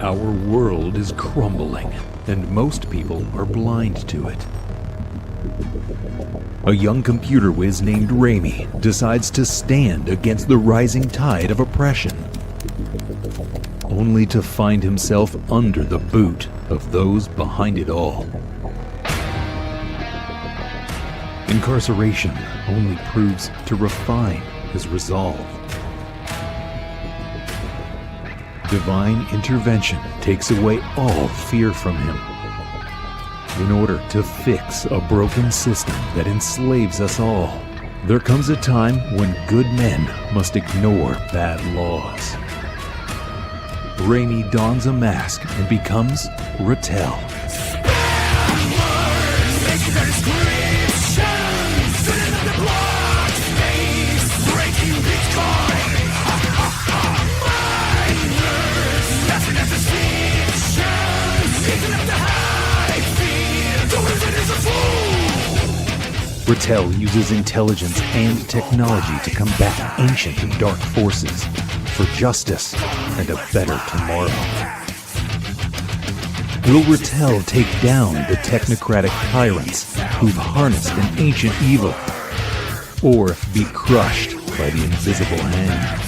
Our world is crumbling, and most people are blind to it. A young computer whiz named Raimi decides to stand against the rising tide of oppression, only to find himself under the boot of those behind it all. Incarceration only proves to refine his resolve. Divine intervention takes away all fear from him in order to fix a broken system that enslaves us all. There comes a time when good men must ignore bad laws. Raimi dons a mask and becomes Rattel. Rattel uses intelligence and technology to combat ancient and dark forces for justice and a better tomorrow. Will Rattel take down the technocratic tyrants who've harnessed an ancient evil, or be crushed by the invisible hand?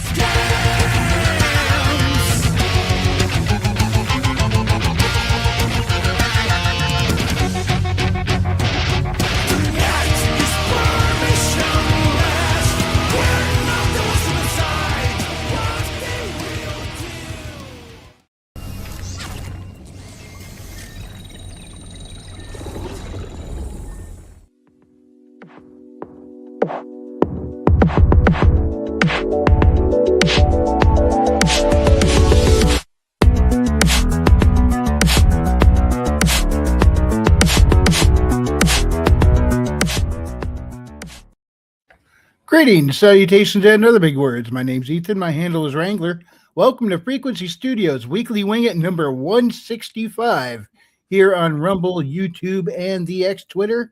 Greetings, salutations, and other big words. My name's Ethan. My handle is Wrangler. Welcome to Frequency Studios Weekly Wing It number 165 here on Rumble, YouTube, and the X Twitter.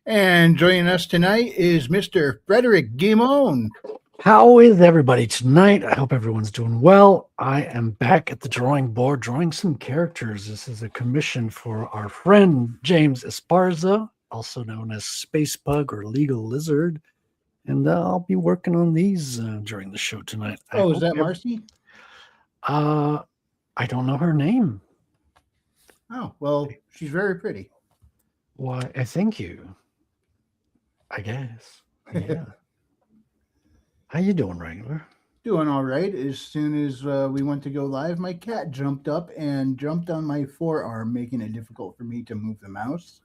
And joining us tonight is Mr. Frederick Guimon. How is everybody tonight? I hope everyone's doing well. I am back at the drawing board drawing some characters. This is a commission for our friend James Esparza, also known as Space Pug or Legal Lizard. And I'll be working on these during the show tonight. Oh, is that Marcy? I don't know her name. Oh, well, she's very pretty. Why, thank you. I guess. Yeah. How you doing, Wrangler? Doing all right. As soon as we went to go live, my cat jumped up and jumped on my forearm, making it difficult for me to move the mouse.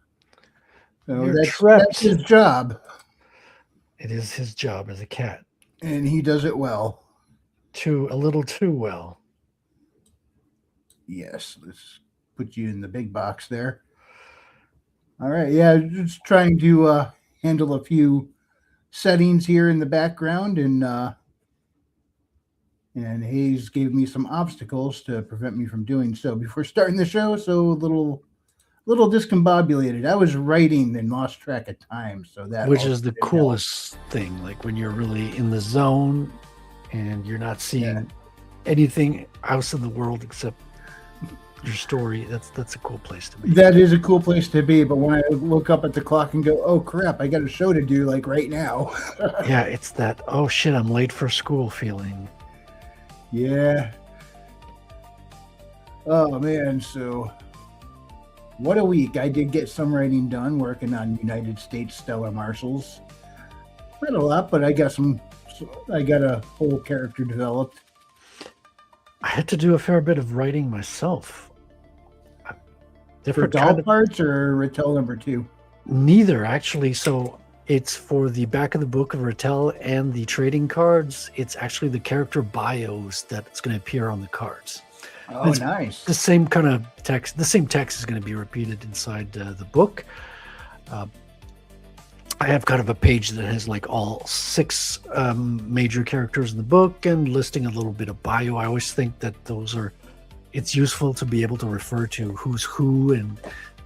So that's his job. It is his job as a cat. And he does it well. A little too well. Yes, let's put you in the big box there. All right, yeah, just trying to handle a few settings here in the background, and Hayes gave me some obstacles to prevent me from doing so before starting the show, so a little discombobulated. I was writing and lost track of time, so that which is the coolest thing, like when you're really in the zone and you're not seeing anything else in the world except your story. That's a cool place to be. That is a cool place to be, but when I look up at the clock and go, oh crap, I got a show to do like right now. Yeah, it's that, oh shit, I'm late for school feeling. Yeah. Oh man, so what a week. I did get some writing done working on United States Stellar Marshals. Not a lot, but I got a whole character developed. I had to do a fair bit of writing myself. For doll parts or Rattel number 2? Neither, actually. So it's for the back of the book of Rattel and the trading cards. It's actually the character bios that's going to appear on the cards. Oh, nice. The same kind of text. The same text is going to be repeated inside the book. I have kind of a page that has like all 6 major characters in the book and listing a little bit of bio. I always think that it's useful to be able to refer to who's who and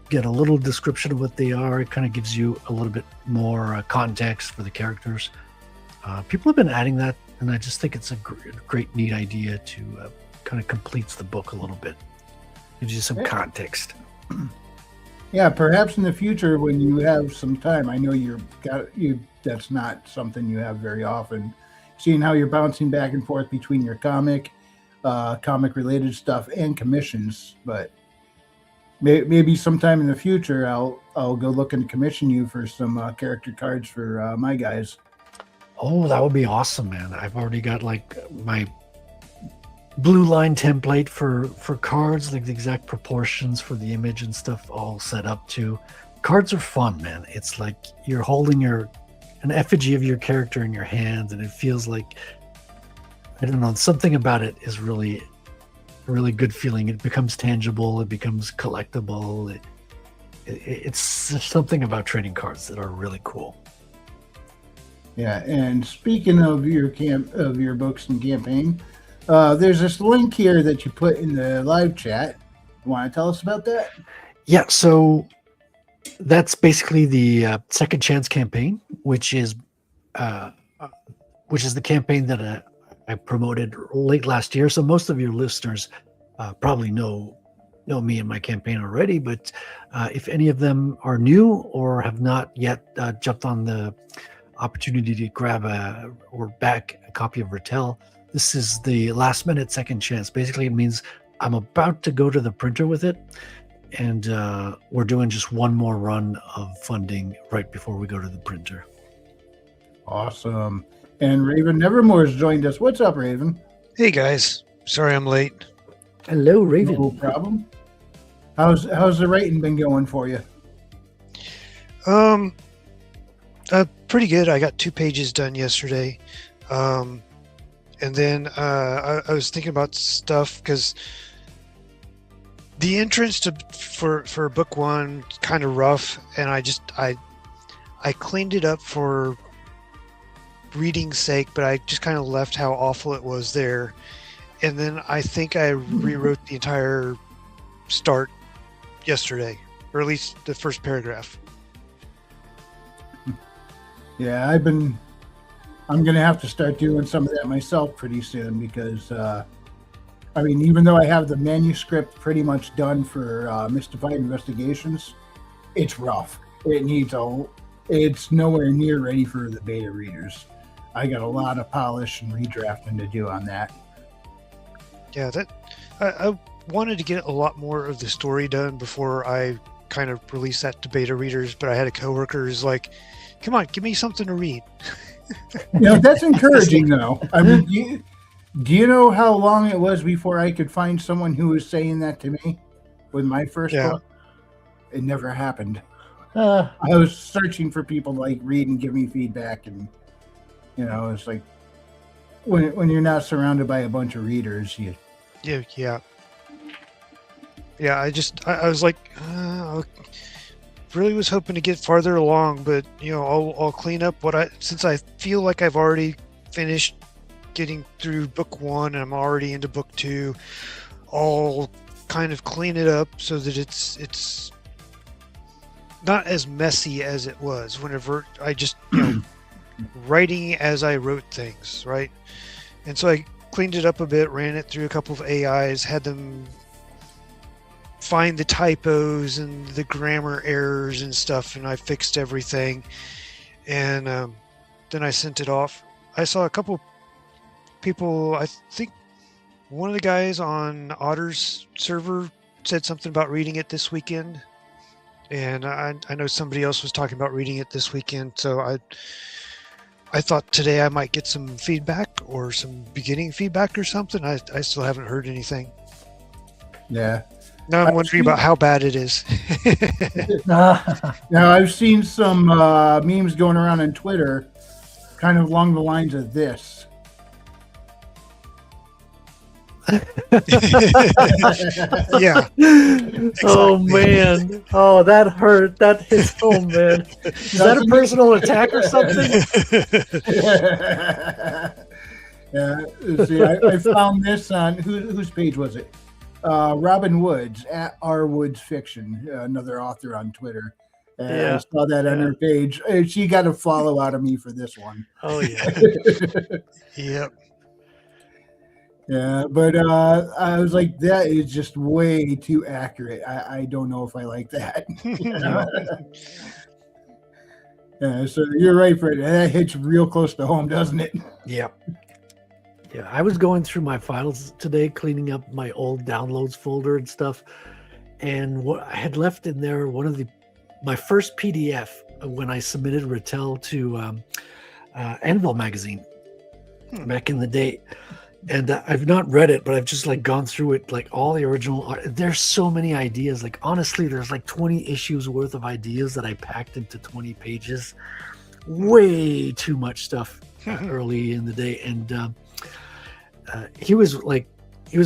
get a little description of what they are. It kind of gives you a little bit more context for the characters. People have been adding that, and I just think it's a great, neat idea to kind of completes the book a little bit. Gives you some context. Yeah, perhaps in the future when you have some time. I know that's not something you have very often. Seeing how you're bouncing back and forth between your comic related stuff and commissions, but maybe sometime in the future I'll go look and commission you for some character cards for my guys. Oh, that would be awesome, man. I've already got like my blue line template for cards, like the exact proportions for the image and stuff all set up too. Cards are fun, man. It's like you're holding an effigy of your character in your hands, and it feels like, I don't know, something about it is really good feeling. It becomes tangible, it becomes collectible. It's something about trading cards that are really cool. Yeah, and speaking of your books and campaign, there's this link here that you put in the live chat. You want to tell us about that? Yeah, so that's basically the Second Chance campaign, which is the campaign that I promoted late last year. So most of your listeners probably know me and my campaign already. But if any of them are new or have not yet jumped on the opportunity to grab or back a copy of Retell, this is the last minute Second Chance. Basically, it means I'm about to go to the printer with it, and we're doing just one more run of funding right before we go to the printer. Awesome. And Raven Nevermore has joined us. What's up, Raven? Hey guys, sorry I'm late. Hello, Raven. No problem. How's the writing been going for you? Pretty good. I got 2 pages done yesterday. And then I was thinking about stuff because the entrance for book 1 is kind of rough, and I cleaned it up for reading's sake, but I just kind of left how awful it was there. And then I think I rewrote the entire start yesterday, or at least the first paragraph. Yeah, I'm going to have to start doing some of that myself pretty soon because, even though I have the manuscript pretty much done for Mystified Investigations, it's rough. It's nowhere near ready for the beta readers. I got a lot of polish and redrafting to do on that. Yeah, I wanted to get a lot more of the story done before I kind of release that to beta readers, but I had a coworker who's like, "Come on, give me something to read." That's encouraging, though. Do you know how long it was before I could find someone who was saying that to me with my first book? It never happened. I was searching for people to read and give me feedback, and it's like when you're not surrounded by a bunch of readers, you. Yeah. I was like, really was hoping to get farther along, but I'll clean up since I feel like I've already finished getting through book 1 and I'm already into book 2. I'll kind of clean it up so that it's not as messy as it was whenever I just writing as I wrote things, right? And so I cleaned it up a bit, ran it through a couple of AIs, had them find the typos and the grammar errors and stuff, and I fixed everything. And then I sent it off. I saw a couple people, I think one of the guys on Otter's server said something about reading it this weekend. And I know somebody else was talking about reading it this weekend, so I thought today I might get some feedback or some beginning feedback or something. I still haven't heard anything. Yeah. Now I'm wondering about how bad it is. Now, I've seen some memes going around on Twitter kind of along the lines of this. Yeah. Exactly. Oh, man. Oh, that hurt. That hit home, man. Is that a personal attack or something? Yeah. See, I found this on whose page was it? Robin Woods at R Woods Fiction, another author on Twitter. I saw that on her page. She got a follow out of me for this one. Oh yeah. Yep. Yeah, but I was like, that is just way too accurate. I don't know if I like that. So you're right, Fred. That hits real close to home, doesn't it? Yeah. Yeah, I was going through my files today, cleaning up my old downloads folder and stuff, and what I had left in there, my first PDF when I submitted Rattel to Anvil magazine back in the day, and I've not read it, but I've just like gone through it, like all the original art. There's so many ideas. Like honestly, there's like 20 issues worth of ideas that I packed into 20 pages. Way too much stuff early in the day, and he was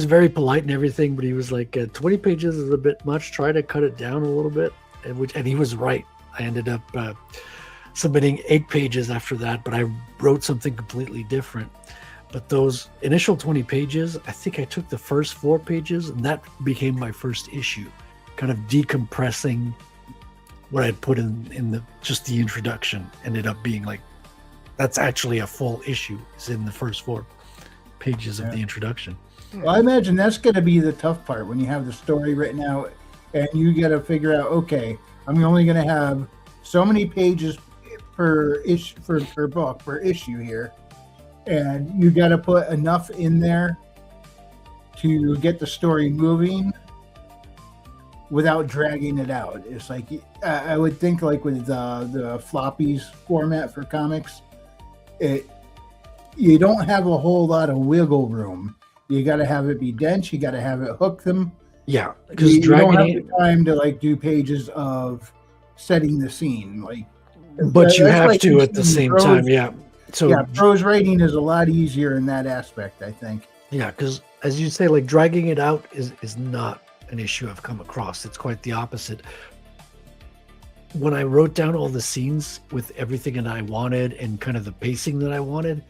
very polite and everything, but he was like, 20 pages is a bit much. Try to cut it down a little bit, and he was right. I ended up submitting 8 pages after that, but I wrote something completely different. But those initial 20 pages, I think I took the first 4 pages, and that became my first issue, kind of decompressing what I'd put in just the introduction. Ended up being like, that's actually a full issue. It's in the first 4 pages of the introduction. Well, I imagine that's going to be the tough part when you have the story written out and you got to figure out, okay, I'm only going to have so many pages per book, per issue here. And you got to put enough in there to get the story moving without dragging it out. It's like, I would think like with the floppies format for comics, you don't have a whole lot of wiggle room. You got to have it be dense. You got to have it hook them. Yeah, because you don't have the time to like do pages of setting the scene. Like, but you have like to at the same time. Yeah. So yeah, prose writing is a lot easier in that aspect, I think. Yeah, because as you say, like dragging it out is not an issue I've come across. It's quite the opposite. When I wrote down all the scenes with everything that I wanted and kind of the pacing that I wanted,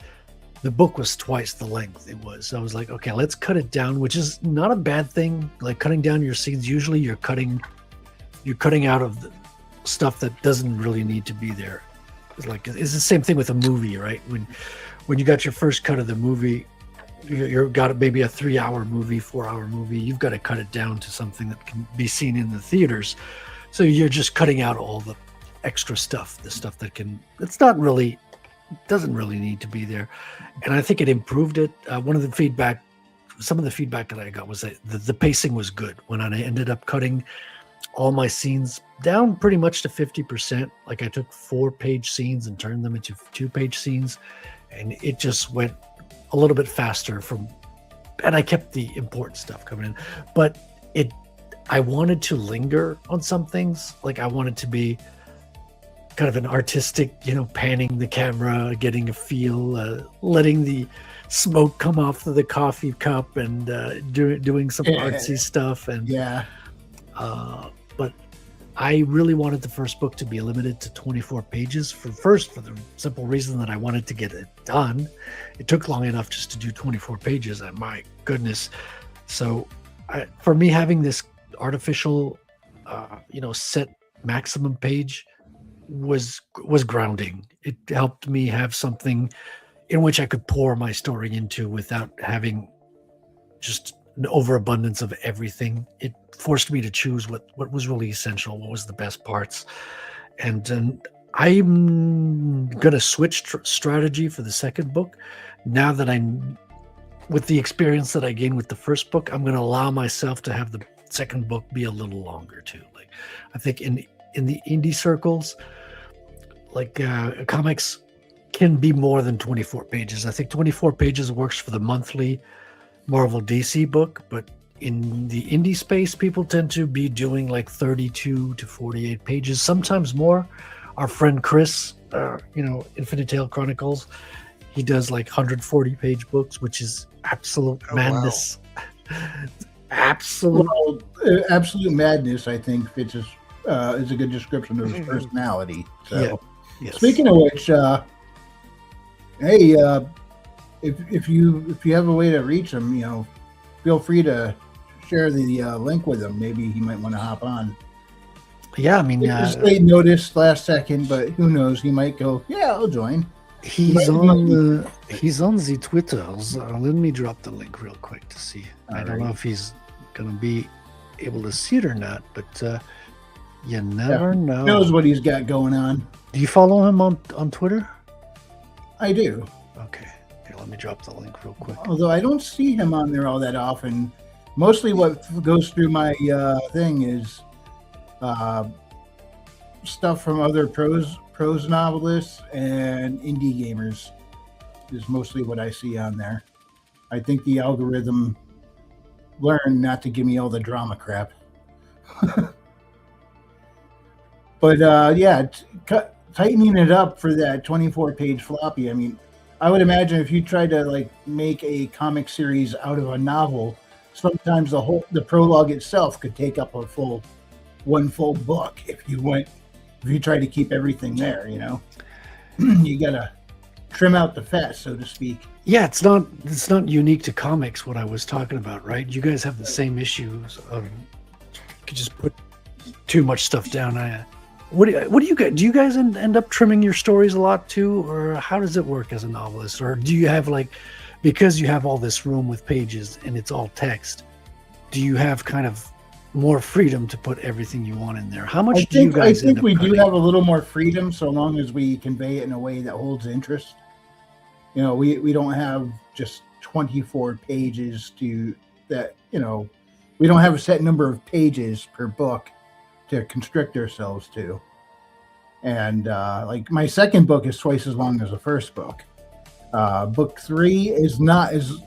the book was twice the length it was. So I was like, okay, let's cut it down, which is not a bad thing. Like cutting down your scenes, usually you're cutting out of the stuff that doesn't really need to be there. It's the same thing with a movie, right? When you got your first cut of the movie, you've got maybe a 3-hour movie, 4-hour movie. You've got to cut it down to something that can be seen in the theaters. So you're just cutting out all the extra stuff, the stuff that doesn't really need to be there. And I think it improved it. Some of the feedback that I got was that the pacing was good. When I ended up cutting all my scenes down pretty much to 50%, like I took 4-page scenes and turned them into 2-page scenes, and it just went a little bit faster and I kept the important stuff coming in. But I wanted to linger on some things. Like I wanted to be kind of an artistic, panning the camera, getting a feel, letting the smoke come off of the coffee cup, and doing some artsy stuff. And but I really wanted the first book to be limited to 24 pages for the simple reason that I wanted to get it done. It took long enough just to do 24 pages, and my goodness. So for me, having this artificial, set maximum page was grounding. It helped me have something in which I could pour my story into without having just an overabundance of everything. It forced me to choose what was really essential, what was the best parts. And I'm going to switch strategy for the second book. Now that with the experience that I gained with the first book, I'm going to allow myself to have the second book be a little longer too. Like I think in the indie circles, like comics can be more than 24 pages. I think 24 pages works for the monthly Marvel DC book, but in the indie space, people tend to be doing like 32 to 48 pages, sometimes more. Our friend Chris, Infinite Tale Chronicles, he does like 140-page books, which is absolute madness. Wow. Absolute madness, I think, is a good description of his personality. So, yeah. Yes. Speaking of which, hey, if you have a way to reach him, feel free to share the link with him. Maybe he might want to hop on. Yeah, I mean, just late notice, last second, but who knows? He might go, yeah, I'll join. He's But- on the Twitters. Let me drop the link real quick to see. I don't know Alright. if he's gonna be able to see it or not, but you never know. knows what he's got going on. Do you follow him on Twitter? I do. Okay. Here, let me drop the link real quick. Although I don't see him on there all that often. Mostly what goes through my thing is stuff from other prose novelists and indie gamers is mostly what I see on there. I think the algorithm learned not to give me all the drama crap. But yeah, tightening it up for that 24-page floppy. I mean, I would imagine if you tried to like make a comic series out of a novel, sometimes the prologue itself could take up one full book if you try to keep everything there. You know, you gotta trim out the fat, so to speak. Yeah, it's not unique to comics. What I was talking about, right? You guys have the same issues of you could just put too much stuff down. What do you guys do? You guys end up trimming your stories a lot too, or how does it work as a novelist? Or do you have like, because you have all this room with pages and it's all text, do you have kind of more freedom to put everything you want in there? How much do you guys? I think end up we cutting? do have a little more freedom, so long as we convey it in a way that holds interest. You know, we don't have just 24 pages to that. You know, we don't have a set number of pages per book to constrict ourselves to. And like my second book is twice as long as the first book. Book 3 is not is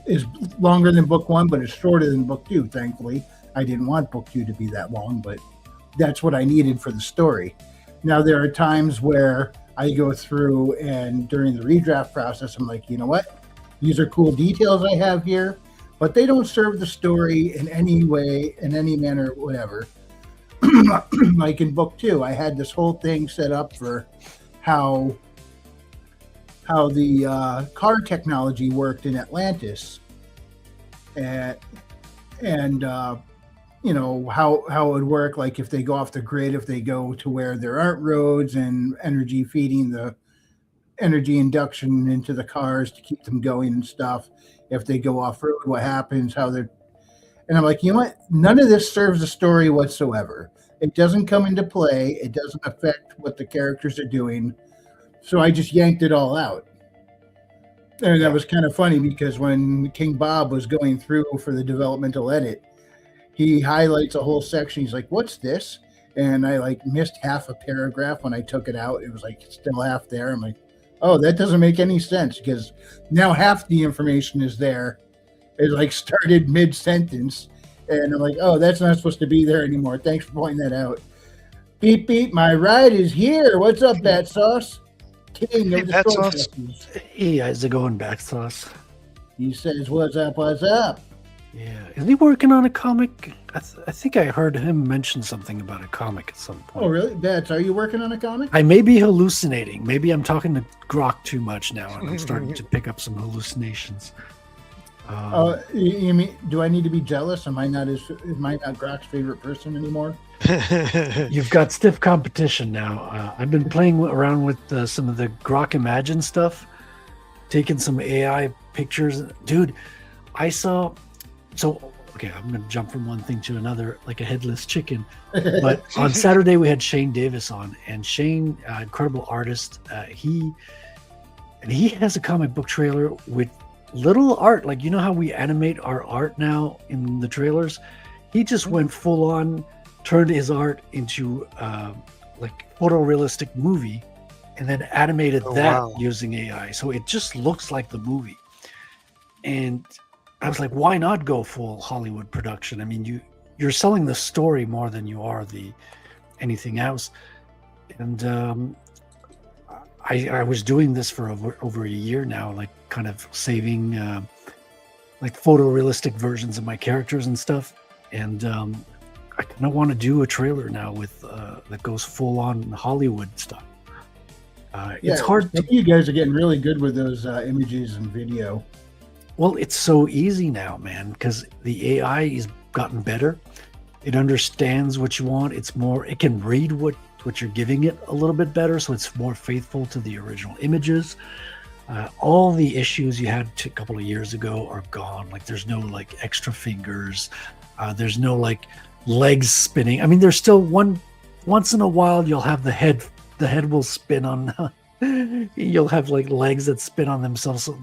longer than book 1, but it's shorter than book 2. Thankfully, I didn't want book 2 to be that long, but that's what I needed for the story. Now there are times where I go through and during the redraft process, I'm like, you know what? These are cool details I have here, but they don't serve the story in any way, in any manner, whatever. Like in book 2, I had this whole thing set up for how the car technology worked in Atlantis, and you know how it would work, like if they go off the grid, if they go to where there aren't roads and energy feeding the energy induction into the cars to keep them going and stuff. If they go off road, what happens? How they're And I'm like, you know what? None of this serves the story whatsoever. It doesn't come into play. It doesn't affect what the characters are doing. So I just yanked it all out. And that was kind of funny because when King Bawb was going through for the developmental edit, he highlights a whole section. He's like, what's this? And I like missed half a paragraph when I took it out. It was like still half there. I'm like, oh, that doesn't make any sense because now half the information is there. It like started mid-sentence. And I'm like, oh, that's not supposed to be there anymore. Thanks for pointing that out. Beep, beep, my ride is here. What's up, Bat Sauce? King Hey, of the Bat Soul Sauce. Festivals. Hey, how's it going, Back Sauce? He says, what's up, what's up? Yeah, is he working on a comic? I think I heard him mention something about a comic at some point. Oh, really? Bats, are you working on a comic? I may be hallucinating. Maybe I'm talking to Grok too much now, and I'm starting to pick up some hallucinations. You mean, do I need to be jealous? Am I not Grok's favorite person anymore? You've got stiff competition now. I've been playing around with some of the Grok Imagine stuff, taking some AI pictures. Dude, I saw... Okay, I'm going to jump from one thing to another like a headless chicken. But on Saturday, we had Shane Davis on. And Shane, incredible artist, he has a comic book trailer with little art. Like, you know how we animate our art now in the trailers? He just went full on, turned his art into like photorealistic movie and then animated wow. using AI. So it just looks like the movie. And I was like, why not go full Hollywood production? I mean, you're selling the story more than you are anything else. And I was doing this for over a year now, like kind of saving like photorealistic versions of my characters and stuff. And I kind of want to do a trailer now with that goes full on Hollywood stuff. It's hard. You guys are getting really good with those images and video. Well, it's so easy now, man, because the AI has gotten better. It understands what you want. It can read what you're giving it a little bit better, so it's more faithful to the original images. All the issues you had a couple of years ago are gone. Like there's no like extra fingers. There's no like legs spinning. I mean, there's still once in a while you'll have the head will spin on. You'll have like legs that spin on themselves. So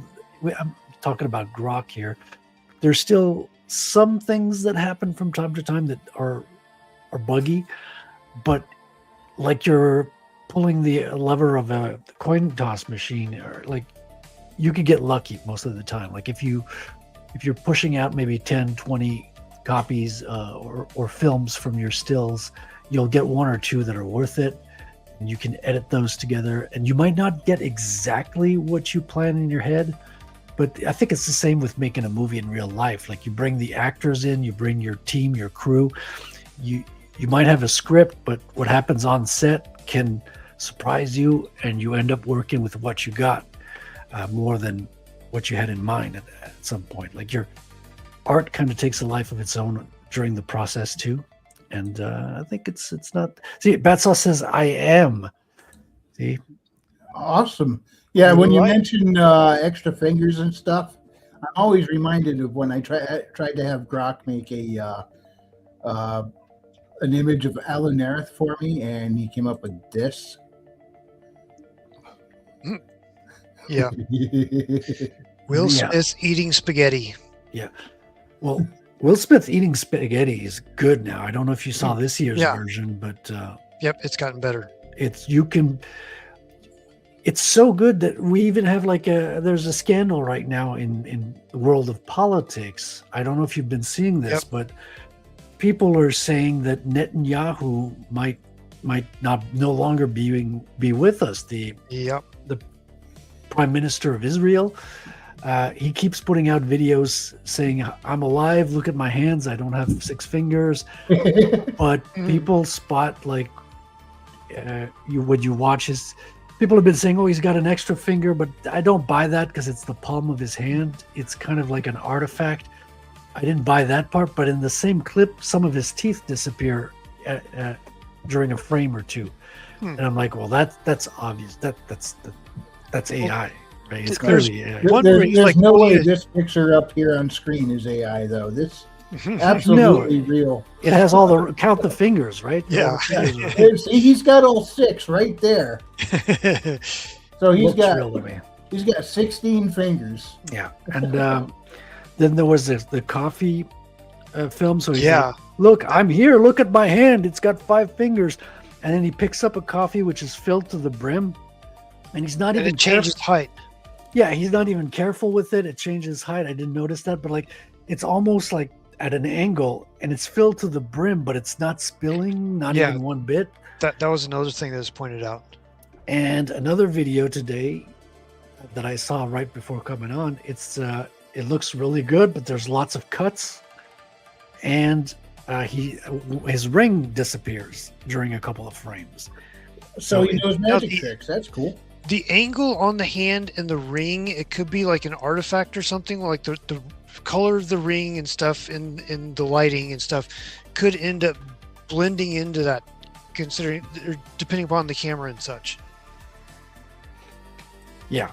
I'm talking about Grok here. There's still some things that happen from time to time that are buggy, but like you're pulling the lever of a coin toss machine, or like you could get lucky most of the time. Like if you're pushing out maybe 10, 20 copies or films from your stills, you'll get one or two that are worth it. And you can edit those together, and you might not get exactly what you plan in your head, but I think it's the same with making a movie in real life. Like you bring the actors in, you bring your team, your crew, you might have a script, but what happens on set can surprise you, and you end up working with what you got more than what you had in mind at some point. Like your art kind of takes a life of its own during the process too. And I think it's not. See, Batsaw says I am. See, Awesome. Yeah, You're when you right. mention extra fingers and stuff, I'm always reminded of when I tried to have Grok make an image of Alan Nerith for me, and he came up with this. Yeah. Will Yeah. Smith eating spaghetti. Well, Will Smith eating spaghetti is good now. I don't know if you saw this year's Yeah. version, but Yep, it's gotten better. it's so good that we even have like there's a scandal right now in the world of politics. I don't know if you've been seeing this, Yep. but people are saying that Netanyahu might not no longer be with us. The Yep. Prime Minister of Israel. He keeps putting out videos saying, "I'm alive. Look at my hands. I don't have 6 fingers." But people spot like when you watch his. People have been saying, "Oh, he's got an extra finger," but I don't buy that because it's the palm of his hand. It's kind of like an artifact. I didn't buy that part, but in the same clip, some of his teeth disappear during a frame or two, and I'm like, "Well, that's obvious. That's AI, right? It's There's- clearly AI." Wondering, There's like, no way yeah. this picture up here on screen is AI, though. This absolutely real. It has all the count the fingers, right? Yeah. All the fingers are- Here, see, he's got all 6 right there. So looks real to me. he's got 16 fingers. Yeah, and then there was the coffee film. So he's Yeah. like, "Look, I'm here. Look at my hand. It's got 5 fingers." And then he picks up a coffee which is filled to the brim, and he's not And even it changes height. Yeah, he's not even careful with it. It changes height. I didn't notice that, but like it's almost like at an angle, and it's filled to the brim, but it's not spilling, not Yeah. even one bit. That was another thing that was pointed out. And another video today that I saw right before coming on, it looks really good, but there's lots of cuts, and his ring disappears during a couple of frames. So he it- knows now magic the- tricks. That's cool. The angle on the hand and the ring, it could be like an artifact or something, like the color of the ring and stuff in the lighting and stuff could end up blending into that, considering or depending upon the camera and such. Yeah,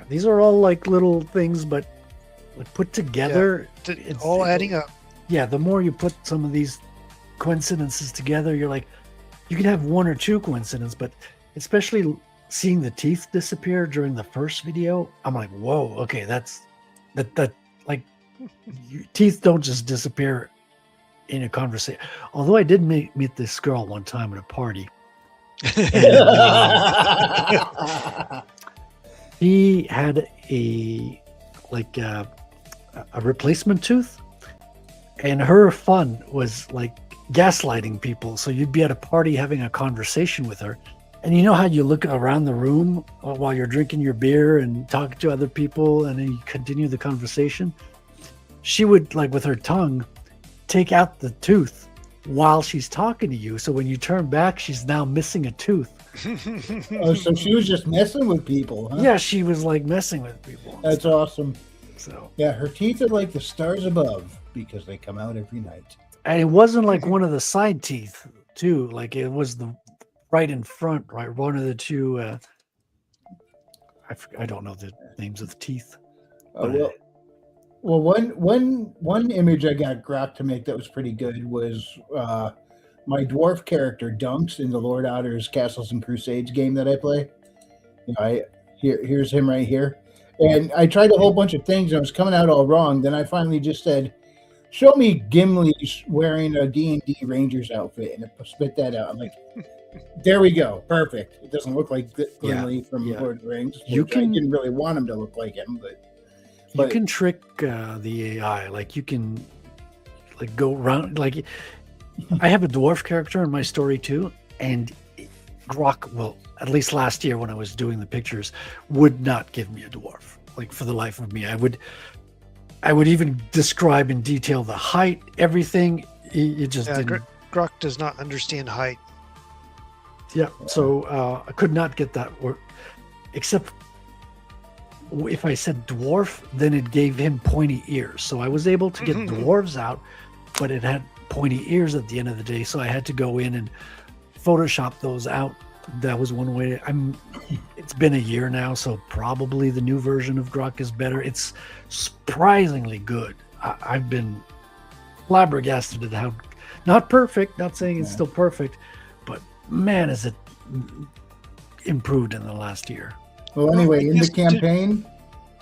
these are all like little things, but like put together, It's all adding up. Yeah, the more you put some of these coincidences together, you're like, you can have 1 or 2 coincidences, but especially seeing the teeth disappear during the first video, I'm like, whoa, okay, that like teeth don't just disappear in a conversation. Although I did meet this girl one time at a party. He had a replacement tooth, and her fun was like gaslighting people. So you'd be at a party having a conversation with her, and you know how you look around the room while you're drinking your beer and talking to other people, and then you continue the conversation. She would, like with her tongue, take out the tooth while she's talking to you. So when you turn back, she's now missing a tooth. Oh, so she was just messing with people, huh? Yeah, she was like messing with people. That's awesome. So, Yeah, her teeth are like the stars above because they come out every night. and it wasn't like one of the side teeth too. Like it was the right in front, right? One of the two. I don't know the names of the teeth. Well, one image I got Grok to make that was pretty good was my dwarf character Dunks in the Lord Otter's Castles and Crusades game that I play. Here's him right here. And I tried a whole bunch of things and I was coming out all wrong. Then I finally just said, show me Gimli wearing a D&D Rangers outfit, and it spit that out. I'm like, there we go. Perfect. It doesn't look like Gimli from Lord of the Rings. I didn't really want him to look like him, but you can trick the AI. Like you can go around. Like I have a dwarf character in my story too, and Grok, well, at least last year when I was doing the pictures, would not give me a dwarf. Like for the life of me, I would even describe in detail the height, everything. It just didn't. Grok does not understand height. Yeah, so I could not get that work, except if I said dwarf, then it gave him pointy ears. So I was able to get dwarves out, but it had pointy ears at the end of the day. So I had to go in and Photoshop those out. That was one way. It's been a year now, so probably the new version of Grok is better. It's surprisingly good. I've been flabbergasted at how, not perfect, not saying it's still perfect, but man, is it improved in the last year. Well, anyway, in the campaign,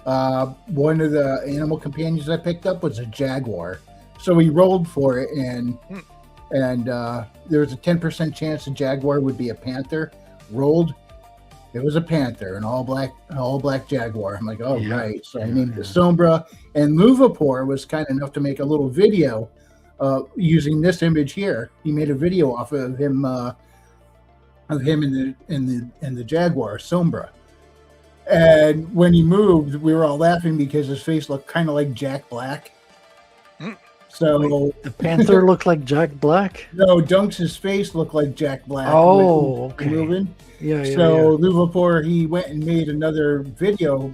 one of the animal companions I picked up was a jaguar. So we rolled for it, and there was a 10% chance the jaguar would be a panther. Rolled, it was a panther, an all black jaguar. I'm like, right. So I named it Sombra, and Luvapor was kind enough to make a little video using this image here. He made a video off of him in the jaguar Sombra. And when he moved, we were all laughing because his face looked kind of like Jack Black. So the panther looked like Jack Black? No, Dunks' face looked like Jack Black. Oh, okay. Moving. Yeah. Luvapor, he went and made another video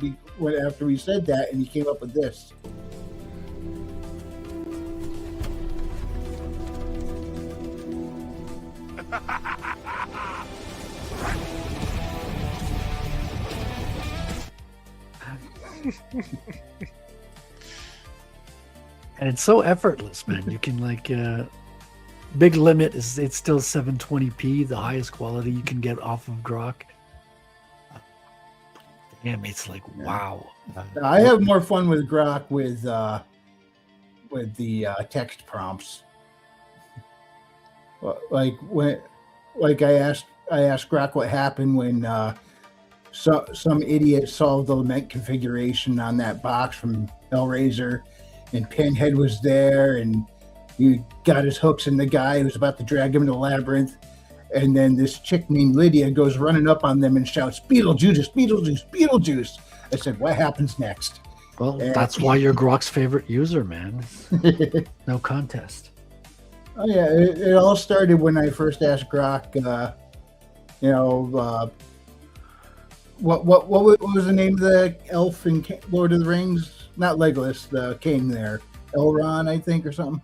after we said that, and he came up with this. And it's so effortless, man. You can big limit is it's still 720p, the highest quality you can get off of Grok. Damn, it's like wow. I have more fun with Grok with the text prompts. I asked Grok what happened when some idiot solved the lament configuration on that box from Hellraiser, and Pinhead was there, and he got his hooks in the guy who was about to drag him into the labyrinth, and then this chick named Lydia goes running up on them and shouts, "Beetlejuice, Beetlejuice, Beetlejuice." I said, what happens next? Well, that's why you're Grok's favorite user, man. No contest. Oh yeah, it all started when I first asked Grok, what was the name of the elf in Lord of the Rings? Not Legolas, the king there. Elrond, I think, or something.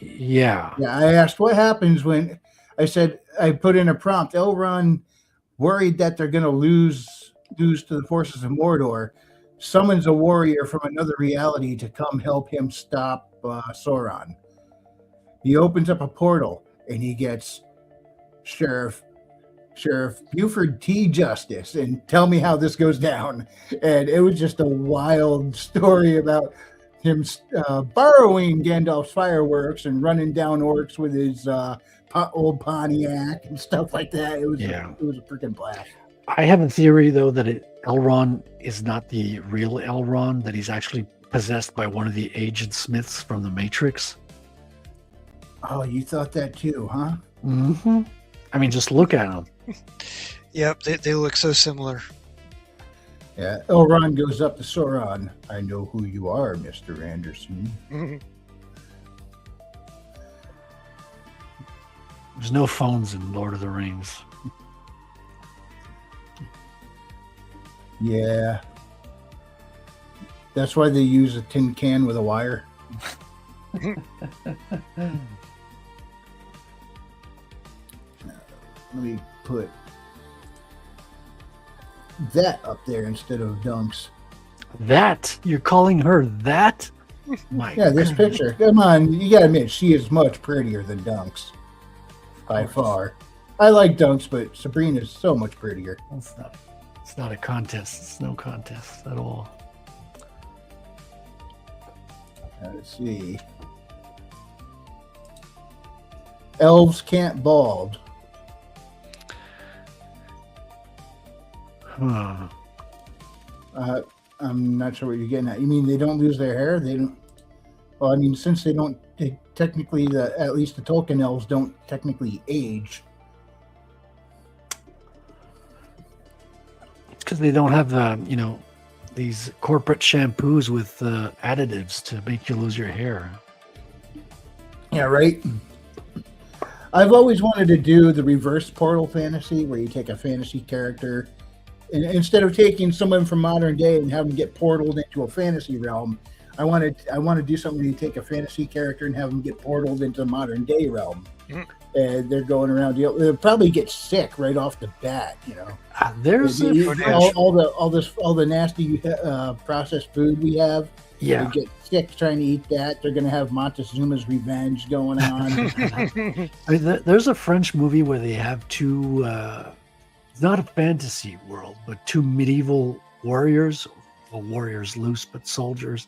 Yeah. Yeah, I asked what happens when I put in a prompt. Elrond, worried that they're going to lose to the forces of Mordor, summons a warrior from another reality to come help him stop Sauron. He opens up a portal, and he gets Sheriff Buford T. Justice, and tell me how this goes down. And it was just a wild story about him borrowing Gandalf's fireworks and running down orcs with his old Pontiac and stuff like that. It was a freaking blast. I have a theory, though, that Elrond is not the real Elrond, that he's actually possessed by one of the aged Smiths from the Matrix. Oh, you thought that too, huh? Mm-hmm. I mean, just look at him. Yep, they look so similar. Yeah, Elrond goes up to Sauron. I know who you are, Mr. Anderson. There's no phones in Lord of the Rings. Yeah. That's why they use a tin can with a wire. Let me put that up there instead of Dunks. That you're calling her that? My Yeah, this goodness. picture. Come on, you gotta admit she is much prettier than Dunks by far. I like Dunks, but Sabrina's so much prettier. It's not a contest. It's no contest at all. Let's see. Elves can't bald. Huh. I'm not sure what you're getting at. You mean they don't lose their hair? They don't. Well, I mean, since they don't, technically, at least the Tolkien elves don't technically age. It's because they don't have these corporate shampoos with additives to make you lose your hair. Yeah, right. I've always wanted to do the reverse portal fantasy, where you take a fantasy character, and instead of taking someone from modern day and have them get portaled into a fantasy realm, I want to do something where you take a fantasy character and have them get portaled into the modern day realm. And they're going around. They'll probably get sick right off the bat. There's all the nasty processed food we have. yeah. They get sick trying to eat that. They're going to have Montezuma's revenge going on. I mean, there's a French movie where they have two. It's not a fantasy world, but two medieval warriors, well, warriors loose, but soldiers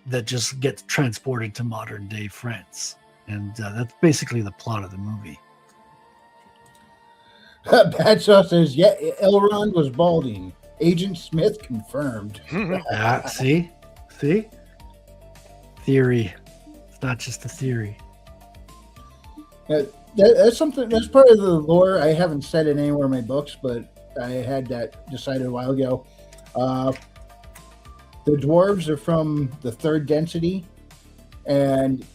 that just get transported to modern day France. And that's basically the plot of the movie. Bad Sauce says, yeah, Elrond was balding. Agent Smith confirmed. See? Theory. It's not just a theory. That's something, that's part of the lore. I haven't said it anywhere in my books, but I had that decided a while ago. The dwarves are from the third density, and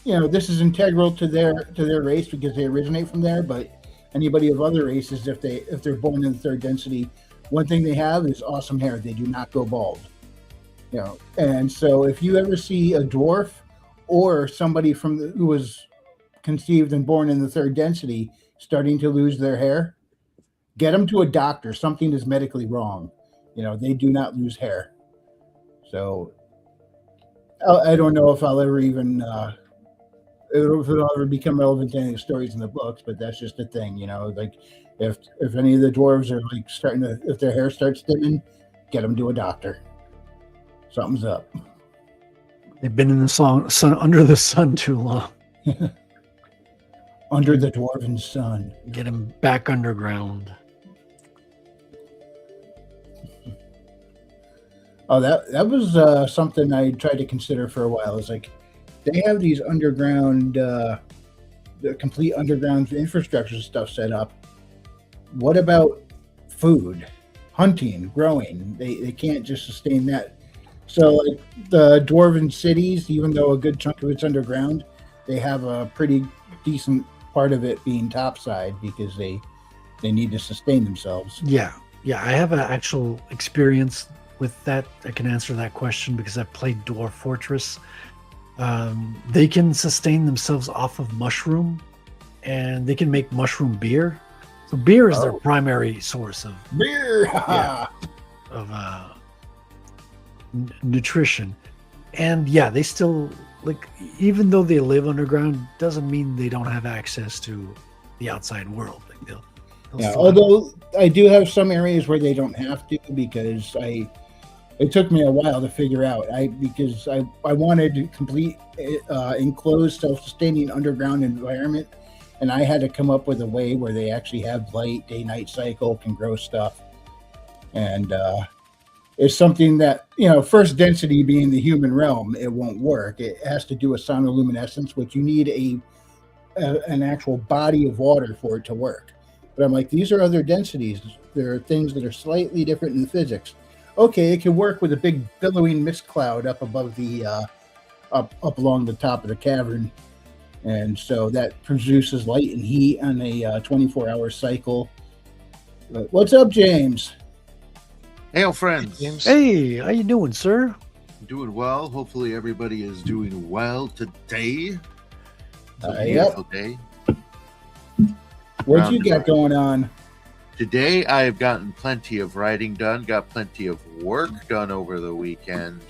this is integral to their race because they originate from there. But anybody of other races, if they're born in the third density, one thing they have is awesome hair. They do not go bald. And so if you ever see a dwarf or somebody who was conceived and born in the third density starting to lose their hair, get them to a doctor. Something is medically wrong. They do not lose hair. So I don't know if I'll ever even if it'll ever become relevant to any of the stories in the books, but that's just a thing. Like if any of the dwarves are like if their hair starts thinning, get them to a doctor. Something's up. They've been in the sun under the sun too long. Under the dwarven sun. Get them back underground. Oh, that was something I tried to consider for a while. It's like they have these underground, the complete underground infrastructure stuff set up. What about food, hunting, growing? They can't just sustain that. So like the dwarven cities, even though a good chunk of it's underground, they have a pretty decent part of it being topside because they need to sustain themselves. Yeah. I have an actual experience with that. I can answer that question because I've played Dwarf Fortress. They can sustain themselves off of mushroom, and they can make mushroom beer. So beer is their primary source of beer. Nutrition. And yeah, they still, like, even though they live underground, doesn't mean they don't have access to the outside world. Like they'll although I do have some areas where they don't have to, because it took me a while to figure out. Because I wanted a complete enclosed, self-sustaining underground environment, and I had to come up with a way where they actually have light, day-night cycle, can grow stuff, and it's something that first density being the human realm, it won't work. It has to do with sonoluminescence, which you need an actual body of water for it to work. But I'm like, these are other densities. There are things that are slightly different in the physics. Okay, it can work with a big billowing mist cloud up above the up along the top of the cavern, and so that produces light and heat on a 24-hour cycle. But what's up, James? Hail, friends. James. Hey, how you doing, sir? Doing well. Hopefully everybody is doing well today. It's a Yep. beautiful day. What you got going on? Today I've gotten plenty of writing done, got plenty of work done over the weekend.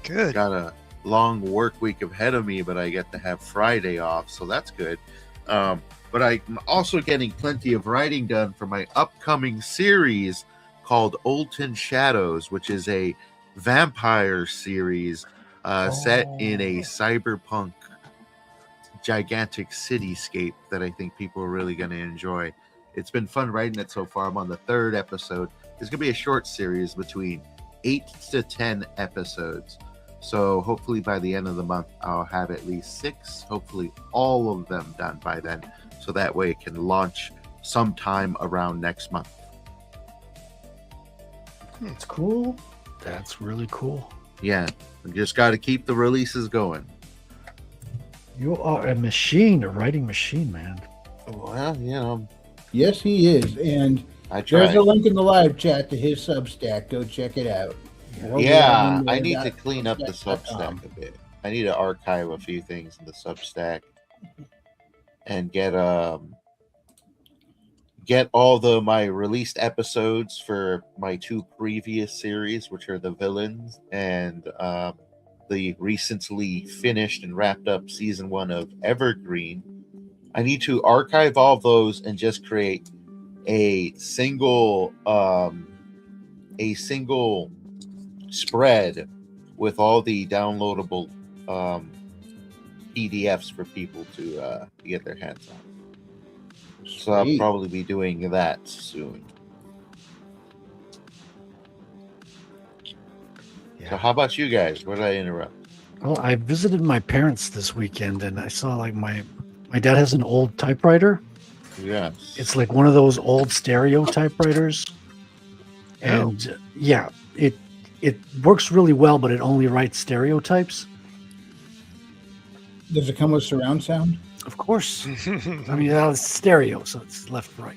Good. Got a long work week ahead of me, but I get to have Friday off, so that's good. But I'm also getting plenty of writing done for my upcoming series called Olton Shadows, which is a vampire series set in a cyberpunk gigantic cityscape that I think people are really going to enjoy. It's been fun writing it so far. I'm on the 3rd episode. It's going to be a short series between 8 to 10 episodes. So hopefully by the end of the month, I'll have at least 6, hopefully all of them done by then. So that way it can launch sometime around next month. It's cool. That's really cool. Yeah, we just got to keep the releases going. You are a machine, a writing machine, man. Well, you know, Yes, he is. And I there's tried. a link in the live chat to his Substack. Go check it out. Yeah, I need to clean up the Substack.com. Substack a bit. I need to archive a few things in the Substack and get all my released episodes for my 2 previous series, which are the villains and the recently finished and wrapped up season 1 of Evergreen. I need to archive all of those and just create a single spread with all the downloadable PDFs for people to get their hands on. So I'll Sweet. probably be doing that soon. Yeah. So how about you guys? What did I interrupt? Well, I visited my parents this weekend, and I saw like my dad has an old typewriter. Yes. It's like one of those old stereo typewriters, and yeah, it works really well, but it only writes stereotypes. Does it come with surround sound? Of course. I mean, it's stereo, so it's left, right.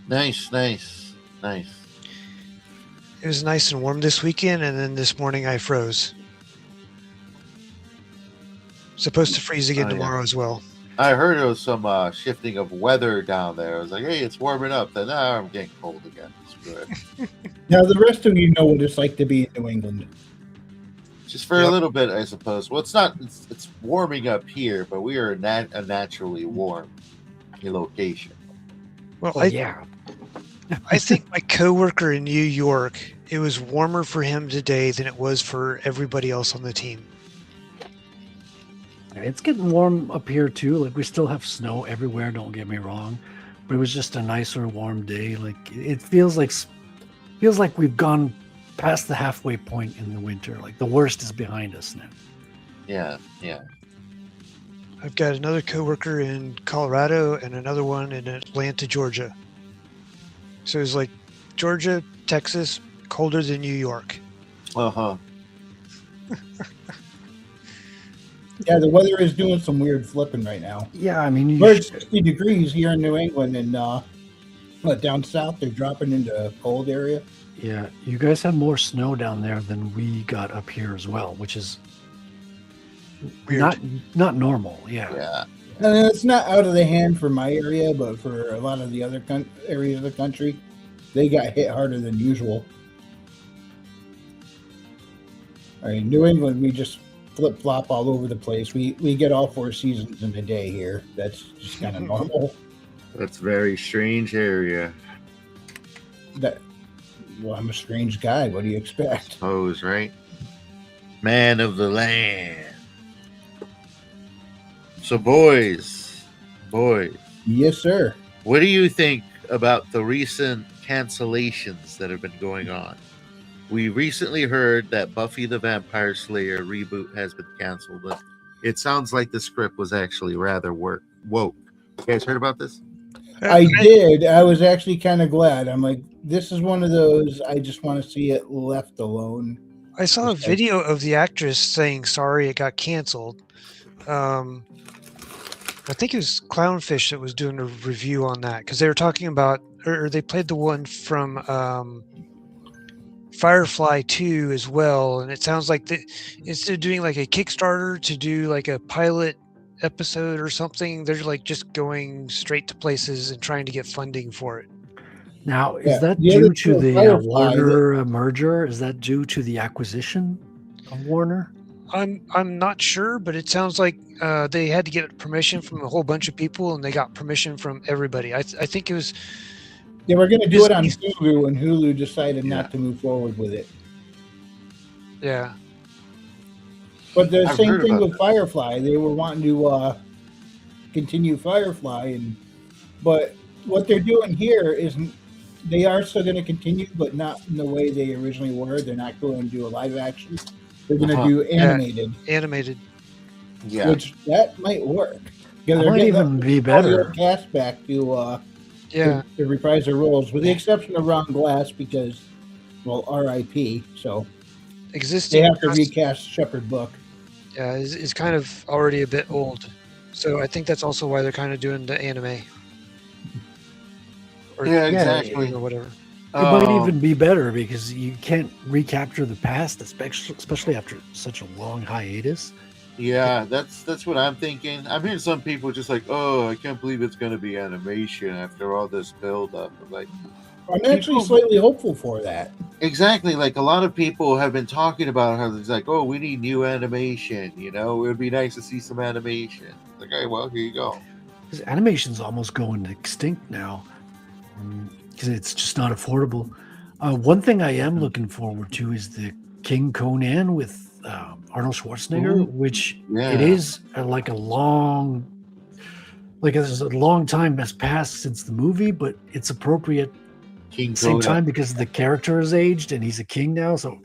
Nice. It was nice and warm this weekend, and then this morning I froze. Supposed to freeze again Oh, yeah. tomorrow as well. I heard there was some shifting of weather down there. I was like, hey, it's warming up. Then I'm getting cold again. It's good. Now, the rest of you know what it's like to be in New England. Just for a Yep. little bit, I suppose. Well, it's warming up here, but we are a naturally warm location. Well, Oh, yeah. I think my coworker in New York, it was warmer for him today than it was for everybody else on the team. It's getting warm up here too. Like we still have snow everywhere. Don't get me wrong, but it was just a nicer, warm day. Like it feels like we've gone past the halfway point in the winter. Like the worst is behind us now. Yeah. I've got another coworker in Colorado and another one in Atlanta, Georgia. So it's like Georgia, Texas, colder than New York. Uh-huh. Yeah, the weather is doing some weird flipping right now. Yeah, I mean, We're at 60 degrees here in New England, and down south they're dropping into a cold area. yeah, you guys had more snow down there than we got up here as well, which is Weird. not normal. Yeah. Yeah. And it's not out of the hand for my area, but for a lot of the other areas of the country, they got hit harder than usual. I mean, New England, we just flip-flop all over the place. We get all 4 seasons in a day here. That's just kind of normal. That's a very strange area. Well, I'm a strange guy. What do you expect? Suppose, right? Man of the land. So boys, Yes, sir. what do you think about the recent cancellations that have been going on? We recently heard that Buffy the Vampire Slayer reboot has been canceled. But it sounds like the script was actually rather woke. You guys heard about this? I did. I was actually kind of glad. I'm like, this is one of those, I just want to see it left alone. I saw a video of the actress saying sorry it got canceled. I think it was Clownfish that was doing a review on that because they were talking about, or they played the one from Firefly 2 as well, and it sounds like instead of doing like a Kickstarter to do like a pilot episode or something. They're like just going straight to places and trying to get funding for it. Now, is Yeah, that the other due to two, the Firefly, Warner merger? Is that due to the acquisition of Warner? I'm not sure, but it sounds like they had to get permission from a whole bunch of people, and they got permission from everybody. I think it was They were going to do it on Disney. Hulu, and Hulu decided Yeah. not to move forward with it. Yeah. But the I've same heard thing about with Firefly. They were wanting to continue Firefly, but what they're doing here is they are still going to continue, but not in the way they originally were. They're not going to do a live action. They're going to Uh-huh. do animated, Animated. Yeah. which that might work. Because That they're might getting even be all the better. old cast back to Yeah. to reprise their roles, with the exception of Ron Glass, because, well, R.I.P. So they Existing have to cast, recast Shepherd Book. yeah, is kind of already a bit old. So I think that's also why they're kind of doing the anime. Or, Yeah, exactly. Or whatever. It might Um, even be better because you can't recapture the past, especially after such a long hiatus. Yeah, that's what I'm thinking. I'm hearing some people just like, "Oh, I can't believe it's going to be animation after all this build up." Like, I'm actually slightly hopeful for that. exactly. Like a lot of people have been talking about how it's like, "Oh, we need new animation." You know, it would be nice to see some animation. Like, hey, well, here you go. Because animation's almost going extinct now because it's just not affordable. One thing I am looking forward to is the King Conan with Arnold Schwarzenegger, Ooh, which yeah. it is like a long time has passed since the movie, but it's appropriate King at the same Conan. time because the character is aged and he's a king now, so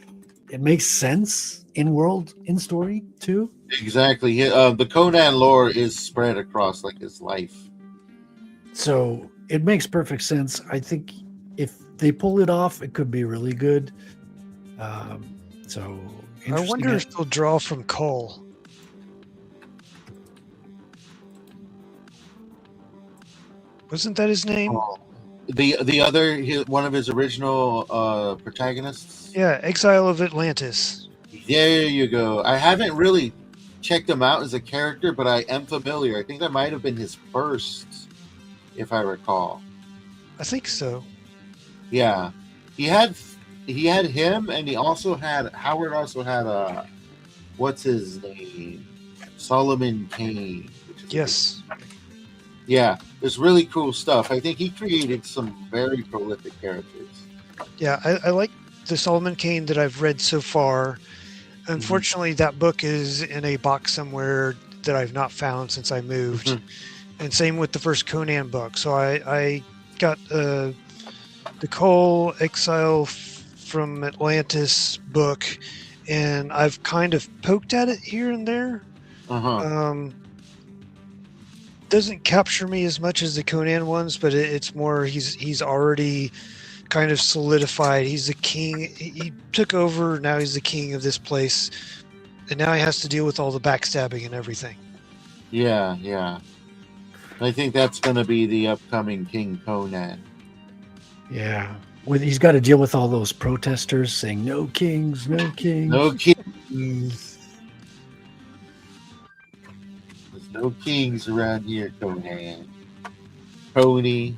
it makes sense in story too. Exactly. The Conan lore is spread across like his life. So it makes perfect sense. I think if they pull it off, it could be really good. So I interesting. wonder if they'll draw from Cole. Wasn't that his name? The other one of his original protagonists. Yeah, Exile of Atlantis. There you go. I haven't really checked him out as a character, but I am familiar. I think that might have been his first, if I recall. I think so. Yeah, he had him, and he also had Howard. Also had what's his name? Solomon Kane. Which is Yes. yeah, it's really cool stuff. I think he created some very prolific characters. Yeah, I like the Solomon Kane that I've read so far. Unfortunately, that book is in a box somewhere that I've not found since I moved. Mhm. And same with the first Conan book. So I got the Cole Exile from Atlantis book, and I've kind of poked at it here and there. Doesn't capture me as much as the Conan ones, but it's more he's already kind of solidified. He's the king. He took over. Now he's the king of this place, and now he has to deal with all the backstabbing and everything. Yeah, yeah. I think that's going to be the upcoming King Conan. Yeah, he's got to deal with all those protesters saying "No kings, no kings." No kings. There's no kings around here, Conan. Coney.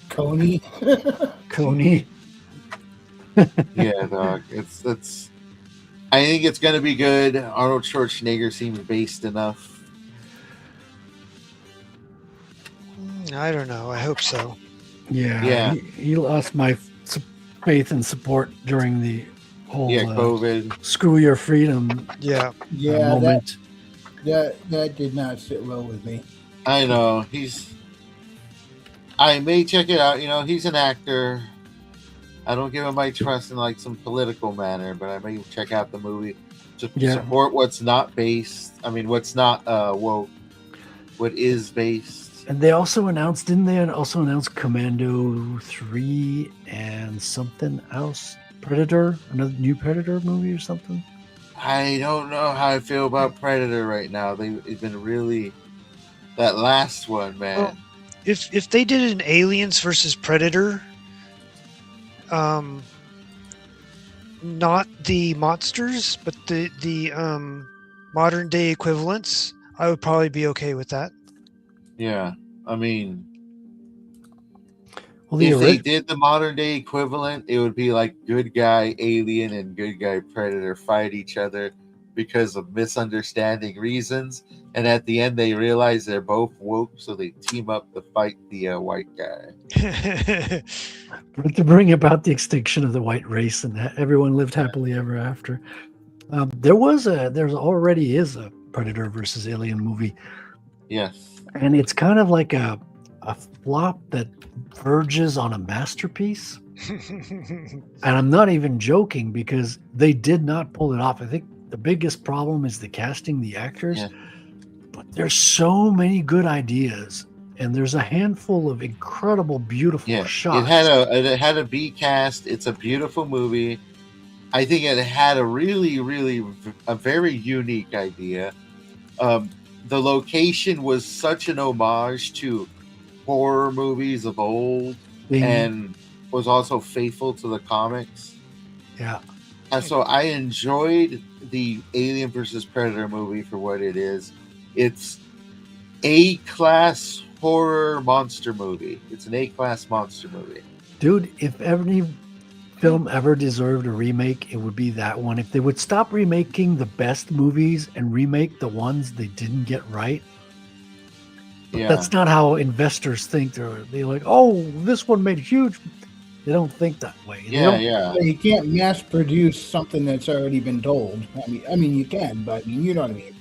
Coney. Coney. Yeah, dog. It's. I think it's going to be good. Arnold Schwarzenegger seems based enough. I don't know. I hope so. Yeah. He lost my faith and support during the whole COVID. screw your freedom Yeah. Yeah, moment. that did not sit well with me. I know I may check it out. You know, he's an actor. I don't give him my trust in like some political manner, but I may check out the movie to support what's not based. I mean, what's not woke. What is based. And they also announced, didn't they also announce Commando 3 and something else? Predator? Another new Predator movie or something? I don't know how I feel about Predator right now. They've been really that last one, man. Well, if they did an Aliens versus Predator, not the monsters, but the modern day equivalents, I would probably be okay with that. Yeah, I mean, Well, the if they original. did the modern day equivalent, it would be like good guy alien and good guy predator fight each other because of misunderstanding reasons, and at the end they realize they're both woke, so they team up to fight the white guy. To bring about the extinction of the white race and everyone lived happily ever after. There's already is a Predator versus Alien movie, Yes. and it's kind of like a flop that verges on a masterpiece. And I'm not even joking because they did not pull it off. I think the biggest problem is the casting, the actors. Yeah. But there's so many good ideas, and there's a handful of incredible, beautiful Yeah, shots. it had a B cast. It's a beautiful movie. I think it had a very unique idea. The location was such an homage to horror movies of old, and was also faithful to the comics. Yeah. And so I enjoyed the Alien versus Predator movie for what it is. It's A-class horror monster movie. It's an A-class monster movie. Dude, if any film ever deserved a remake, it would be that one. If they would stop remaking the best movies and remake the ones they didn't get right. But Yeah. that's not how investors think. They're like, oh, this one made huge. They don't think that way. They don't- Yeah. You can't mass produce something that's already been told. I mean, you can, but I mean, you know what I mean.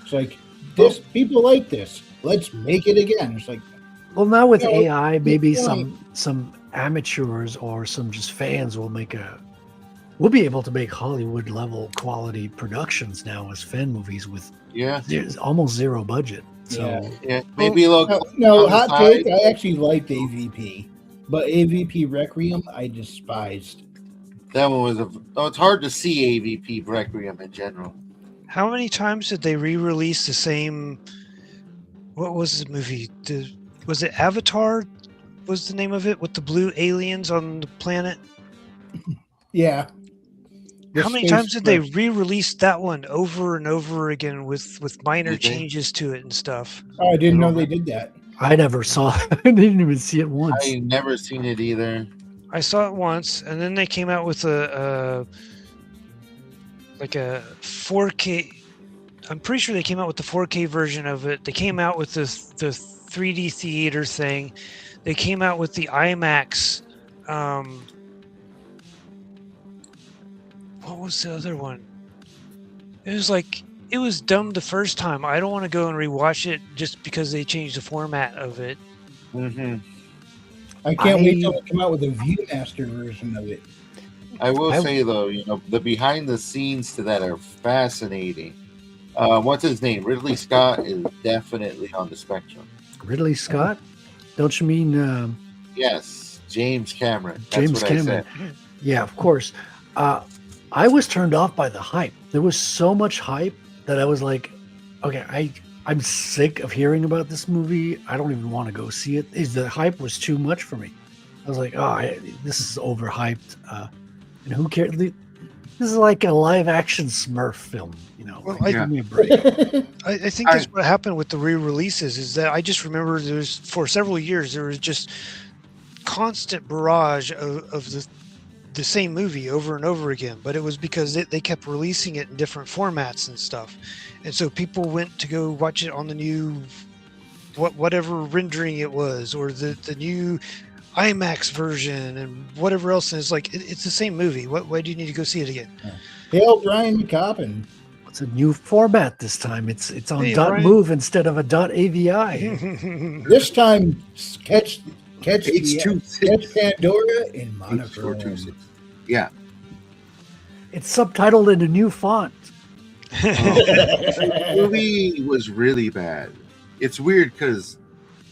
It's like this. People like this. Let's make it again. It's like, Well, now with Yeah, AI, maybe good point. some amateurs or some just fans will we'll be able to make Hollywood level quality productions now as fan movies with Yeah. almost zero budget. So Yeah. Yeah. Maybe look. no, on the hot side. take. I actually liked AVP, but AVP Requiem I despised. That one was it's hard to see AVP Requiem in general. How many times did they re-release the same? What was the movie? Was it Avatar? Was the name of it with the blue aliens on the planet? Yeah. The How many space times did they quest. re-release that one over and over again with minor Did they? changes to it and stuff? Oh, I didn't know they did that. I never saw I didn't even see it once. I never seen it either. I saw it once, and then they came out with a 4K. I'm pretty sure they came out with the 4K version of it. They came out with the 3D theater thing. They came out with the IMAX. What was the other one? It was dumb the first time. I don't want to go and rewatch it just because they changed the format of it. Mm-hmm. I can't wait till they come out with a ViewMaster version of it. I will say though, the behind the scenes to that are fascinating. What's his name? Ridley Scott is definitely on the spectrum. Ridley Scott? Don't you mean Yes, James Cameron. That's James what Cameron? I said. Yeah, of course. I was turned off by the hype. There was so much hype that I was like, okay, I'm sick of hearing about this movie. I don't even want to go see it. The hype was too much for me. I was like, this is overhyped. And who cares? This is like a live action Smurf film, Well, give me a break. I think that's what happened with the re-releases is that I just remember for several years there was just constant barrage of the same movie over and over again, but it was because they kept releasing it in different formats and stuff, and so people went to go watch it on the new whatever rendering it was, or the new IMAX version and whatever else, and it's like it's the same movie. Why do you need to go see it again? Hail Brian McCoppin. It's a new format this time. It's on Hey, dot Brian. .move instead of a .avi. This time, catch H26. catch Pandora in monochrome. H426. Yeah. It's subtitled in a new font. The movie was really bad. It's weird because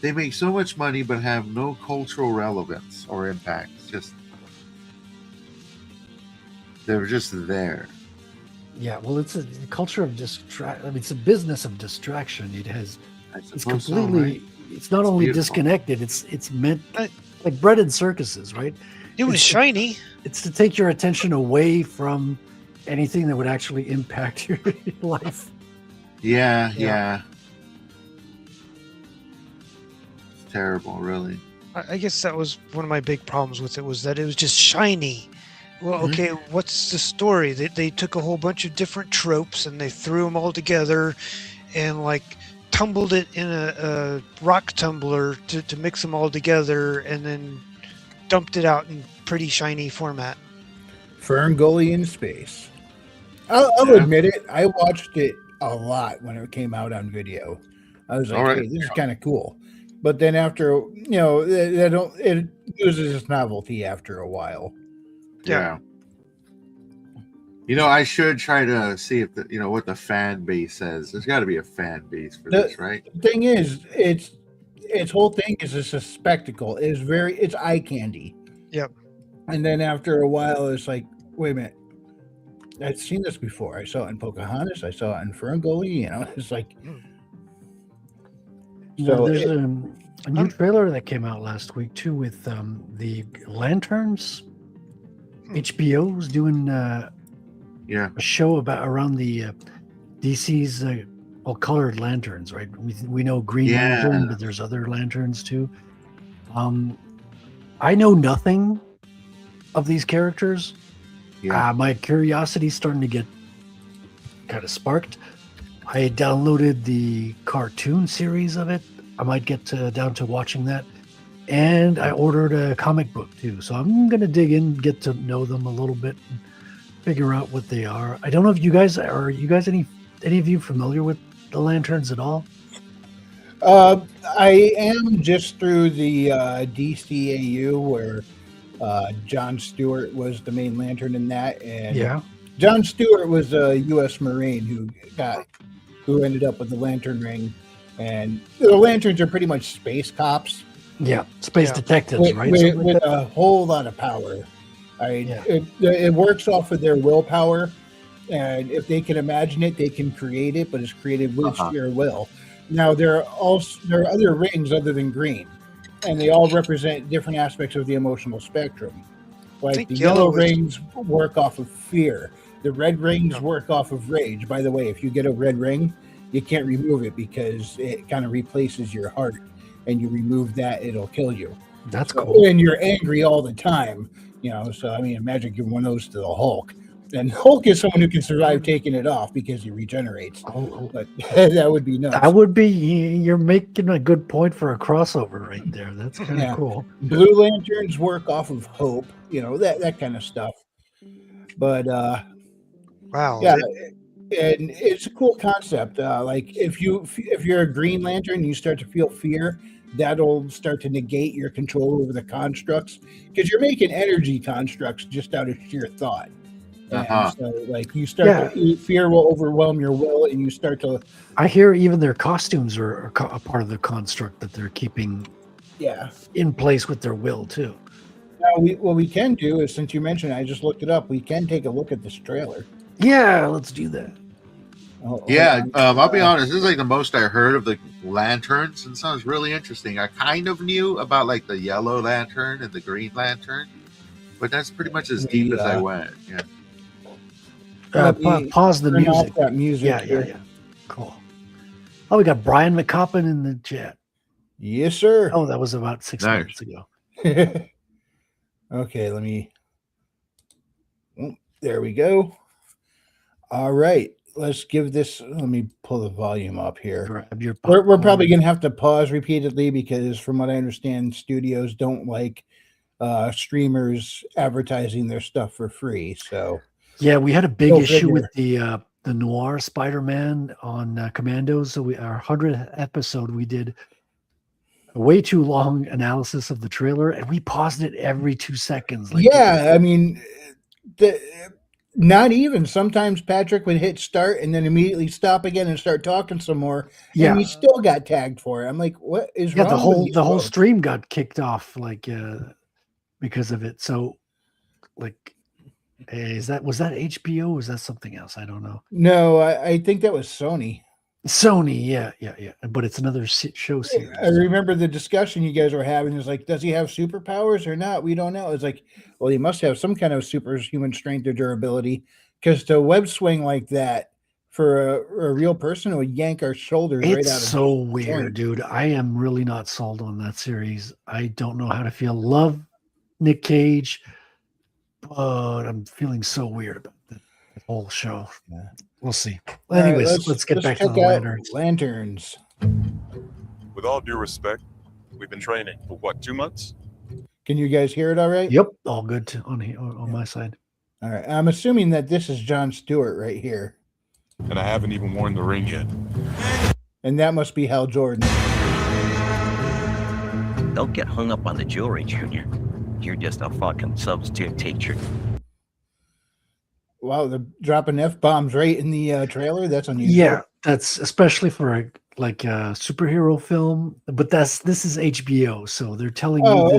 they make so much money but have no cultural relevance or impact. They're just there. Yeah, well, it's a culture of it's a business of distraction. It's completely. It's not only beautiful. disconnected. It's meant like bread and circuses, right? It was shiny. It's to take your attention away from anything that would actually impact your life. Yeah. terrible, really. I guess that was one of my big problems with it, was that it was just shiny. Well, Mhm. okay, what's the story? They took a whole bunch of different tropes and they threw them all together and like tumbled it in a rock tumbler to mix them all together and then dumped it out in pretty shiny format. Ferngully in space. I'll Yeah. admit it. I watched it a lot when it came out on video. I was like, All right. "Hey, this is kind of cool." But then after, it loses its novelty after a while. Yeah. I should try to see if what the fan base says. There's got to be a fan base for this, right? The thing is, its whole thing is it's a spectacle. It's eye candy. Yep. And then after a while, it's like, wait a minute. I've seen this before. I saw it in Pocahontas. I saw it in Ferngully. It's like. So there's a new trailer that came out last week too with the lanterns. HBO's doing a show around the DC's colored lanterns, right? We know Green Lantern, but there's other lanterns too. I know nothing of these characters. My curiosity's starting to get kind of sparked. I downloaded the cartoon series of it. I might get down to watching that. And I ordered a comic book too. So I'm going to dig in, get to know them a little bit, and figure out what they are. I don't know if you guys any of you familiar with the lanterns at all? I am just through the DCAU where John Stewart was the main lantern in that. And John Stewart was a U.S. Marine who ended up with the lantern ring. And the lanterns are pretty much space cops. Yeah, space detectives, right? With a whole lot of power. It works off of their willpower, and if they can imagine it, they can create it, but it's created with sheer will. Now, there are other rings other than green, and they all represent different aspects of the emotional spectrum. Like the yellow rings work off of fear. The red rings work off of rage. By the way, if you get a red ring, you can't remove it because it kind of replaces your heart, and you remove that, it'll kill you. That's cool. And you're angry all the time, so I mean, imagine giving one of those to the Hulk. And Hulk is someone who can survive taking it off because he regenerates. But that would be nuts. That would be, you're making a good point for a crossover right there. That's kind of cool. Blue Lanterns work off of hope, that kind of stuff. But wow. Yeah. And it's a cool concept. Like if you're a Green Lantern, you start to feel fear. That'll start to negate your control over the constructs because you're making energy constructs just out of sheer thought. And so, like, you start to fear will overwhelm your will, and you start to. I hear even their costumes are a part of the construct that they're keeping. In place with their will too. Now, what we can do is, since you mentioned it, I just looked it up. We can take a look at this trailer. Yeah, let's do that. I'll be honest. This is like the most I heard of the lanterns, and it sounds really interesting. I kind of knew about like the yellow lantern and the green lantern, but that's pretty much as deep as I went. Pause the music. Off that music. Yeah. Cool. Oh, we got Brian McCoppin in the chat. Yes, sir. Oh, that was about 6 minutes ago. Okay, let me. There we go. All right, let's give this. Let me pull the volume up here. We're probably going to have to pause repeatedly because, from what I understand, studios don't like streamers advertising their stuff for free. So yeah, we had a big issue with the Noir Spider-Man on Commandos. So our 100th episode, we did a way too long analysis of the trailer, and we paused it every 2 seconds. I mean, not even. Sometimes Patrick would hit start and then immediately stop again and start talking some more. Yeah, and we still got tagged for it. I'm like, what is wrong? The whole stream got kicked off because of it. So, was that HBO? Or was that something else? I don't know. No, I think that was Sony. Yeah. But it's another show series. I remember the discussion you guys were having. Is like, does he have superpowers or not? We don't know. It's like, well, he must have some kind of superhuman strength or durability, because to web swing like that for a real person who would yank our shoulders right It's out of so joint. weird, dude. I am really not sold on that series. I don't know how to feel. Love Nick Cage, but I'm feeling so weird about the whole show. Yeah. We'll see. All right, Anyways, let's get back to check the out lanterns. Lanterns. With all due respect, we've been training for what, 2 months? Can you guys hear it all right? Yep, all good on my side. All right. I'm assuming that this is Jon Stewart right here. And I haven't even worn the ring yet. And that must be Hal Jordan. Don't get hung up on the jewelry, Junior. You're just a fucking substitute teacher. Wow, they're dropping F-bombs right in the trailer. That's unusual. Yeah, that's especially for a superhero film. But this is HBO, so they're telling you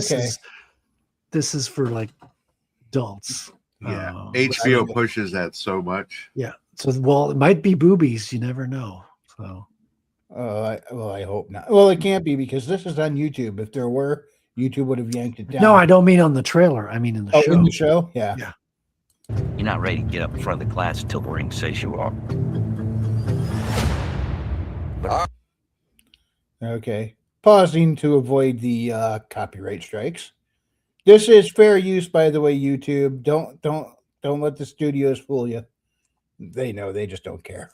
this is for like adults. Yeah, HBO pushes that so much. Yeah. So, well, it might be boobies. You never know. So, I hope not. Well, it can't be because this is on YouTube. If there were, YouTube would have yanked it down. no, I don't mean on the trailer. I mean in the show. In the show? Yeah. Yeah. You're not ready to get up in front of the class until the ring says you are. Okay. Pausing to avoid the copyright strikes. This is fair use, by the way, YouTube. Don't let the studios fool you. They know, they just don't care.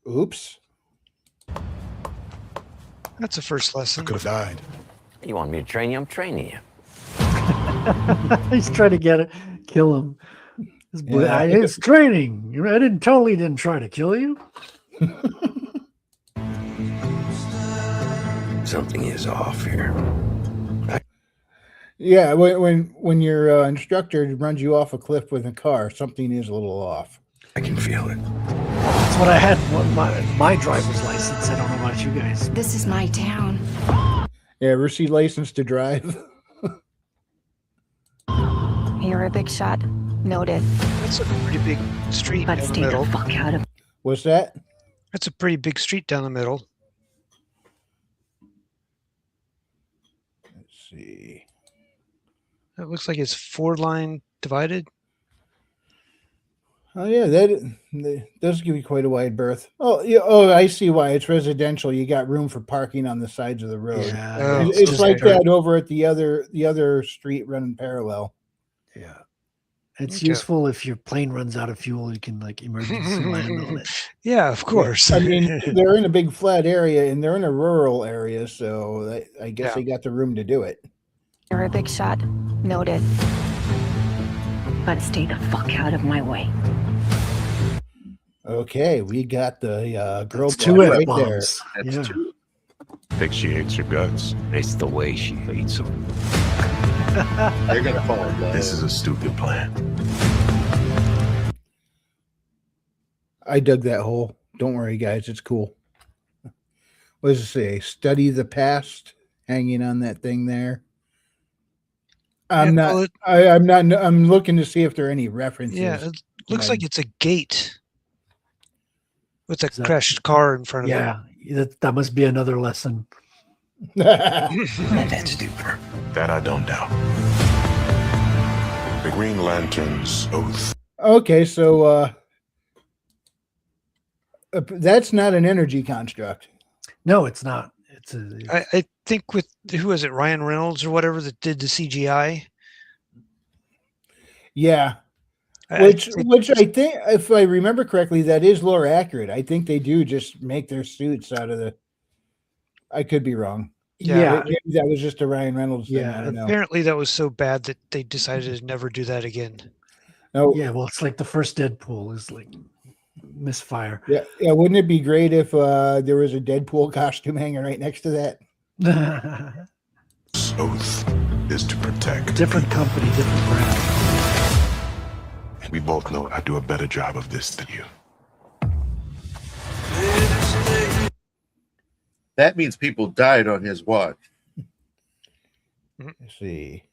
Oops. That's a first lesson. Could have died. You want me to train you? I'm training you. He's trying to kill him. It's training. I didn't try to kill you. Something is off here. Yeah, when your instructor runs you off a cliff with a car, something is a little off. I can feel it. That's what I had my driver's license. I don't know about you guys. This is my town. Yeah, receive license to drive. You're a big shot. Noted. That's a pretty big street But down the stay the middle. fuck out of. What's that? That's a pretty big street down the middle. Let's see. It looks like it's 4-line divided. Oh yeah, that does give you quite a wide berth. Oh yeah. Oh, I see why it's residential. You got room for parking on the sides of the road. Yeah, It's like that over at the other street running parallel. Yeah. It's Okay. useful if your plane runs out of fuel, you can like emergency land on it. Yeah, of course. I mean, they're in a big flat area and they're in a rural area, so I guess Yeah. they got the room to do it. You're a big shot. Noted. But stay the fuck out of my way. Okay, we got the girl It's two block right F-bombs. there. That's Yeah. two. Think she hates your guts. It's the way she hates them. They're gonna fall in love. This is a stupid plan. I dug that hole. Don't worry, guys, it's cool. What does it say? Study the past, hanging on that thing there. I'm Yeah, not. well, I'm not. I'm looking to see if there are any references. yeah, it looks my- like it's a gate with a Is that- crashed car in front of Yeah, that must be another lesson. That's deeper. That I don't doubt. The Green Lantern's oath. Okay, so that's not an energy construct. No, it's not. It's I think with who was it, Ryan Reynolds or whatever that did the CGI. Yeah, I which think- I think, if I remember correctly, that is lore accurate. I think they do just make their suits out of the. I could be wrong. yeah. Maybe that was just a Ryan Reynolds thing. Yeah, I don't know. apparently that was so bad that they decided to never do that again. No, Yeah, well, it's like the first Deadpool is like misfire. yeah. Wouldn't it be great if there was a Deadpool costume hanging right next to that? Oath is to protect. Different company, different brand. We both know I do a better job of this than you. That means people died on his watch. Let's see.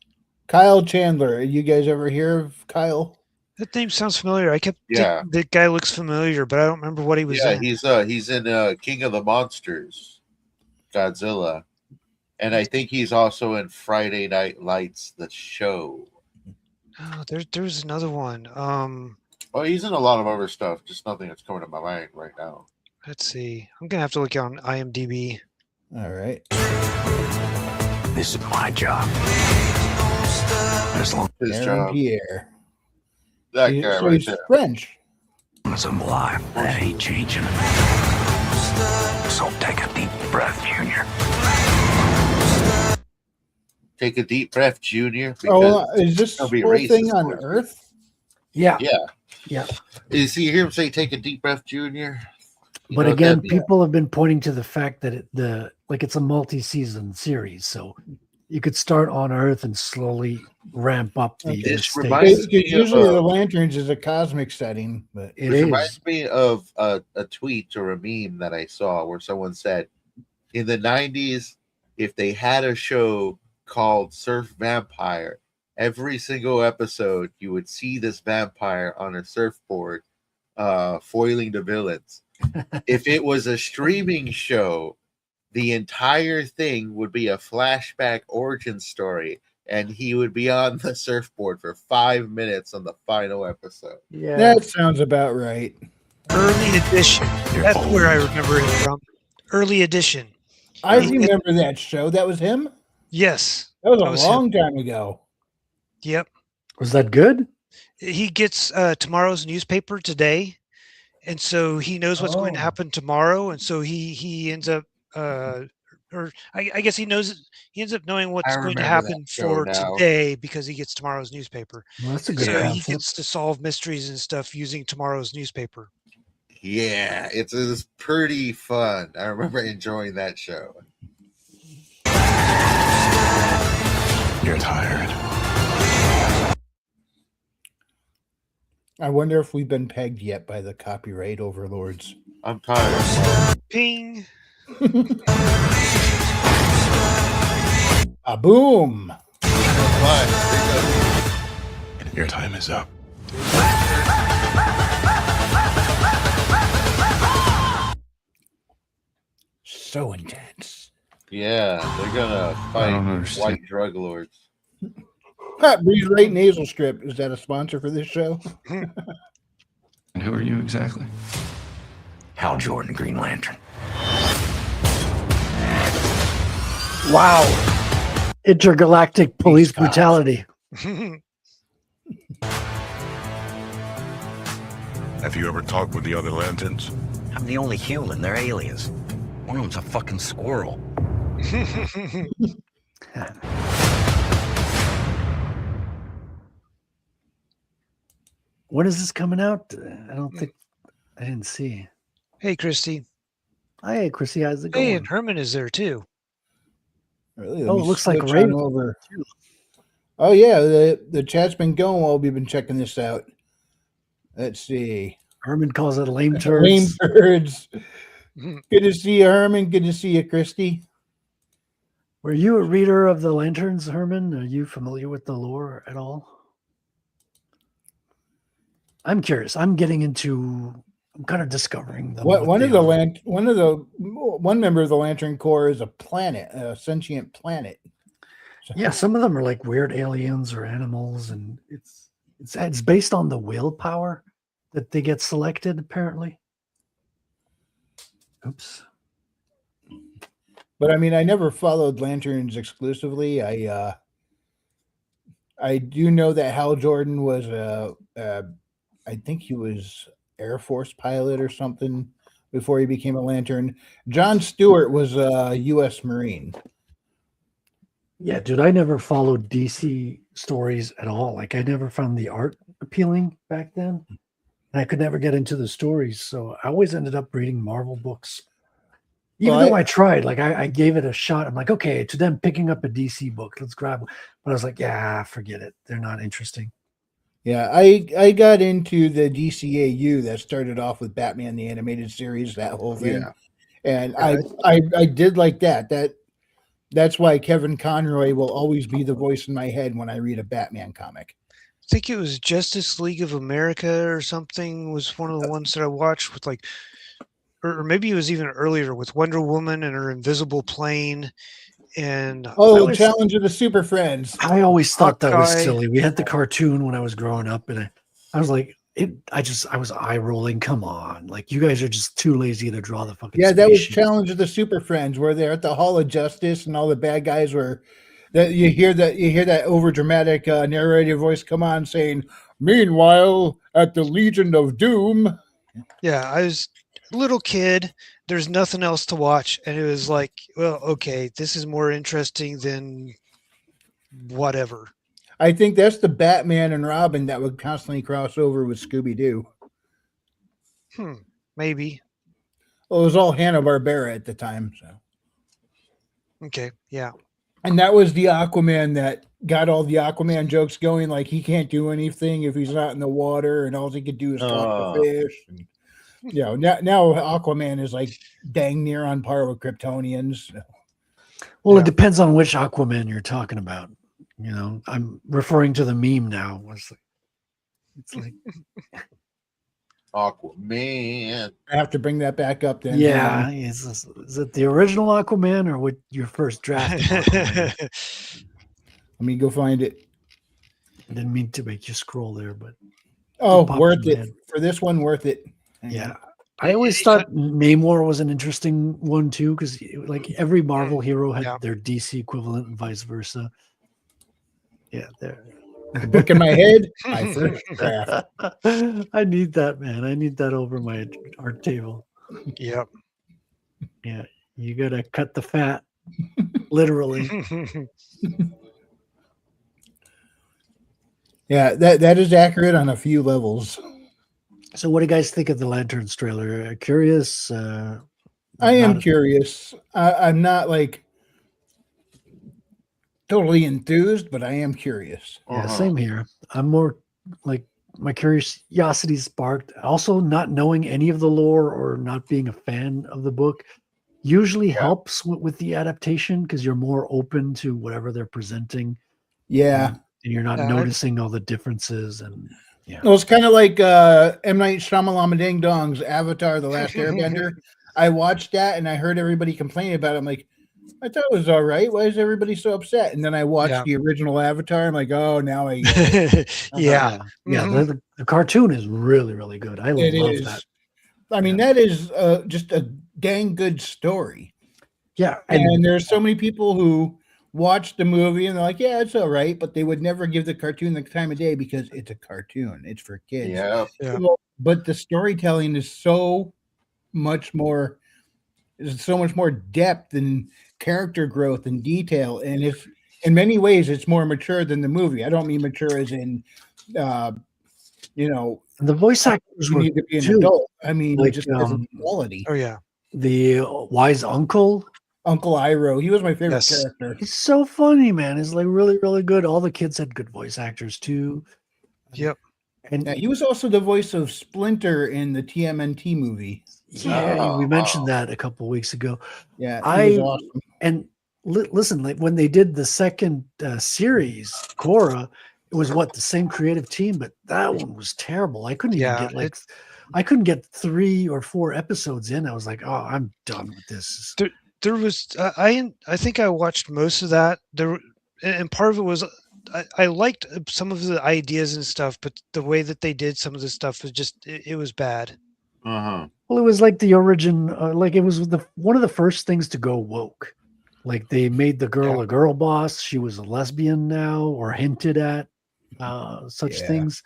Kyle Chandler. You guys ever hear of Kyle? That name sounds familiar. I kept Yeah. thinking that guy looks familiar, but I don't remember what he was Yeah, in. he's in King of the Monsters, Godzilla. And I think he's also in Friday Night Lights, the show. Oh, there's another one. Oh, he's in a lot of other stuff. Just nothing that's coming to my mind right now. Let's see. I'm gonna have to look on IMDb. All right. This is my job. As long His Aaron job. Pierre. That guy So right he's there. French. as I'm alive, that ain't changing. So take a deep breath, Junior. Take a deep breath, Junior. Oh, is this it'll whole be thing racist on towards me. Earth? Yeah. Yeah. Yeah. You see, you hear him say, "Take a deep breath, Junior." You But know what again, that means? people have been pointing to the fact that it's a multi-season series, so you could start on Earth and slowly ramp up the This stakes. reminds Because me usually of- the Lanterns is a cosmic setting, but It Which is. reminds me of a tweet or a meme that I saw where someone said, in the 90s, if they had a show called Surf Vampire, every single episode you would see this vampire on a surfboard foiling the villains. If it was a streaming show, the entire thing would be a flashback origin story, and he would be on the surfboard for 5 minutes on the final episode. Yeah. that sounds about right. Early edition. That's where I remember it from. Early edition. I remember that show. That was him? Yes. That was That a was long time ago. Yep. Was that good? He gets tomorrow's newspaper today, and so he knows what's going to Oh. happen tomorrow, and so he ends up or I guess he ends up knowing what's going to remember that happen show for now. today because he gets tomorrow's newspaper. Well, that's a good So he concept. gets to solve mysteries and stuff using tomorrow's newspaper. Yeah, it was pretty fun. I remember enjoying that show. You're tired. I wonder if we've been pegged yet by the copyright overlords. I'm tired. Ping. Boom! Your time is up. So intense. Yeah, they're gonna don't fight understand. white drug lords. Breeze Right Nasal Strip. Is that a sponsor for this show? And who are you exactly? Hal Jordan, Green Lantern. Wow. Intergalactic police cops. brutality. Have you ever talked with the other lanterns? I'm the only human. They're aliens. One of them's a fucking squirrel. When is this coming out? I don't think I didn't see. Hey, Christy. Hi, Chrissy. How's it Hey, going? and Herman is there too. Really? Oh, me it looks like switch Raven. on over. Oh yeah, the chat's been going while we've been checking this out. Let's see. Herman calls it lame Lame turds. birds. Good to see you, Herman. Good to see you, Christy. Were you a reader of the Lanterns, Herman? Are you familiar with the lore at all? I'm curious. I'm kind of discovering them. One member of the Lantern Corps is a planet, a sentient planet. So- Yeah, some of them are like weird aliens or animals, and it's based on the willpower that they get selected, apparently. Oops. But I mean, I never followed Lanterns exclusively. I do know that Hal Jordan was I think he was Air Force pilot or something before he became a Lantern. John Stewart was a U.S. Marine. Yeah, dude, I never followed DC stories at all. Like, I never found the art appealing back then. And I could never get into the stories. So I always ended up reading Marvel books. Even Well, though I tried, like, I gave it a shot. I'm like, okay, to them picking up a DC book, let's grab one. But I was like, yeah, forget it. They're not interesting. Yeah, I got into the DCAU that started off with Batman the Animated Series, that whole thing. Yeah. And I did like that. That's why Kevin Conroy will always be the voice in my head when I read a Batman comic. I think it was Justice League of America or something was one of the ones that I watched with like, or maybe it was even earlier with Wonder Woman and her invisible plane, And Oh, Challenge of the Super Friends. I always thought that was Hawkeye. silly. We had the cartoon when I was growing up, and I was like, I was eye rolling. Come on, like you guys are just too lazy to draw the fucking. Yeah, that was spaceship. Challenge of the Super Friends, where they're at the Hall of Justice, and all the bad guys were. That you hear that over dramatic narrator voice come on saying, "Meanwhile, at the Legion of Doom." Yeah, I was a little kid. There's nothing else to watch, and it was like, well, okay, this is more interesting than whatever. I think that's the Batman and Robin that would constantly cross over with Scooby Doo. Maybe. Well, it was all Hanna-Barbera at the time, so. Okay, yeah. And that was the Aquaman that got all the Aquaman jokes going. Like he can't do anything if he's not in the water, and all he could do is talk to fish. And, now Aquaman is like dang near on par with Kryptonians. Well, it depends on which Aquaman you're talking about. You know, I'm referring to the meme now. It's like Aquaman. I have to bring that back up then. yeah, is it the original Aquaman or what your first draft? Of Aquaman? Let me go find it. I didn't mean to make you scroll there, but Worth it. For this one, worth it. yeah. I always thought Namor was an interesting one too, because like every Marvel hero had their DC equivalent and vice versa. Yeah, there. The book in my head, my first draft. I need that, man. I need that over my art table. Yep. Yeah, you gotta cut the fat, literally. Yeah, that is accurate on a few levels. So, what do you guys think of the Lanterns trailer? Curious? I am curious. I'm not like totally enthused, but I am curious. Yeah, same here. I'm more like my curiosity sparked. Also, not knowing any of the lore or not being a fan of the book usually helps with the adaptation because you're more open to whatever they're presenting. Yeah. And you're not noticing all the differences. And yeah. Well, it's kind of like M. Night Shyamalan Ding Dong's Avatar, The Last Airbender. I watched that and I heard everybody complain about it. I'm like, I thought it was all right. Why is everybody so upset? And then I watched the original Avatar. I'm like, oh, now I get it. Yeah. The cartoon is really, really good. I love that. I mean, that is just a dang good story. Yeah. And there's so many people who watch the movie and they're like, yeah, it's all right. But they would never give the cartoon the time of day because it's a cartoon. It's for kids. Yeah. But the storytelling is so much more depth and character growth and detail. And if in many ways it's more mature than the movie. I don't mean mature as in, the voice actors need to be an adult. I mean, like, just as in quality. Oh yeah, the wise Uncle Iroh. He was my favorite character. He's so funny, man. He's like really, really good. All the kids had good voice actors too. Yep. And he was also the voice of Splinter in the TMNT movie. Yeah, we mentioned that a couple of weeks ago. Yeah, he was awesome. And listen, like when they did the second series, Korra, it was the same creative team, but that one was terrible. I couldn't even get I couldn't get 3 or 4 episodes in. I was like, oh, I'm done with this. There was I think I watched most of that. And part of it was I liked some of the ideas and stuff, but the way that they did some of the stuff was just it was bad. Well, it was like the origin, like it was one of the first things to go woke. Like they made the girl a girl boss. She was a lesbian now, or hinted at such things.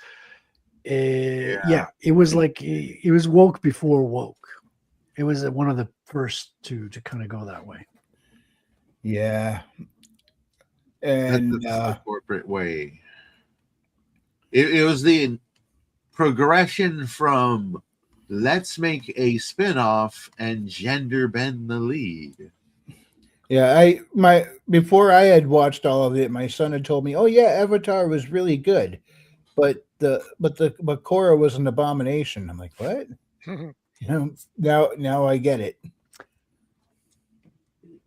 It was like it was woke before woke. It was one of the first to kind of go that way. Yeah, and the corporate way. It was the progression from let's make a spinoff and gender bend the lead. Yeah, before I had watched all of it, my son had told me, "Oh yeah, Avatar was really good," but Korra was an abomination. I'm like, what? Now I get it.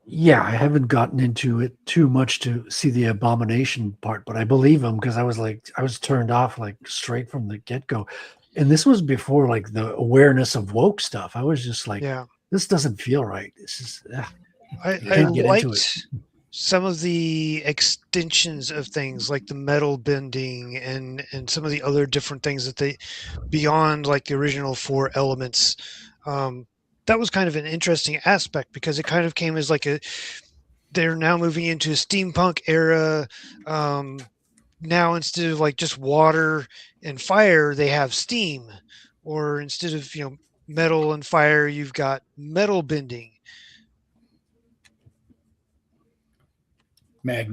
Yeah, I haven't gotten into it too much to see the abomination part, but I believe him because I was turned off like straight from the get-go. And this was before like the awareness of woke stuff. I was just like, this doesn't feel right. This is I liked some of the extensions of things like the metal bending and some of the other different things that they beyond like the original 4 elements. That was kind of an interesting aspect because it kind of came as like they're now moving into a steampunk era. Now instead of like just water and fire, they have steam, or instead of metal and fire, you've got metal bending.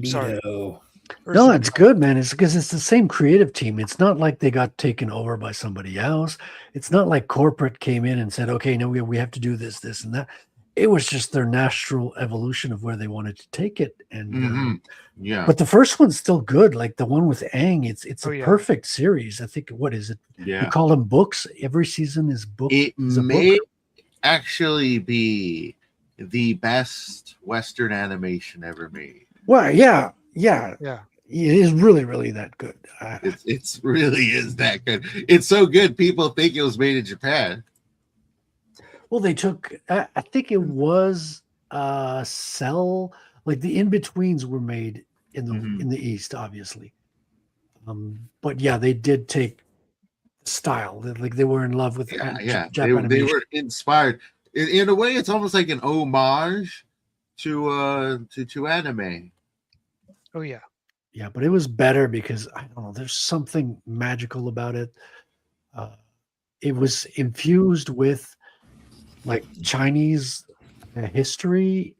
Sorry. Magneto. No, it's good, man. It's because it's the same creative team. It's not like they got taken over by somebody else. It's not like corporate came in and said, okay, no, we have to do this, this, and that. It was just their natural evolution of where they wanted to take it. And yeah. But the first one's still good. Like the one with Aang, it's a yeah. perfect series. I think, what is it? Yeah. You call them books. Every season is book. It is a may book. actually be the best Western animation ever made. Well, yeah. Yeah. It is really, really that good. It's really is that good. It's so good. People think it was made in Japan. Well, they took, I think it was Cell, like the in-betweens were made in the East, obviously. But yeah, they did take style. Like they were in love with Japan. They were inspired. In a way, it's almost like an homage to anime. Oh yeah. Yeah, but it was better because I don't know. There's something magical about it. It was infused with like Chinese history.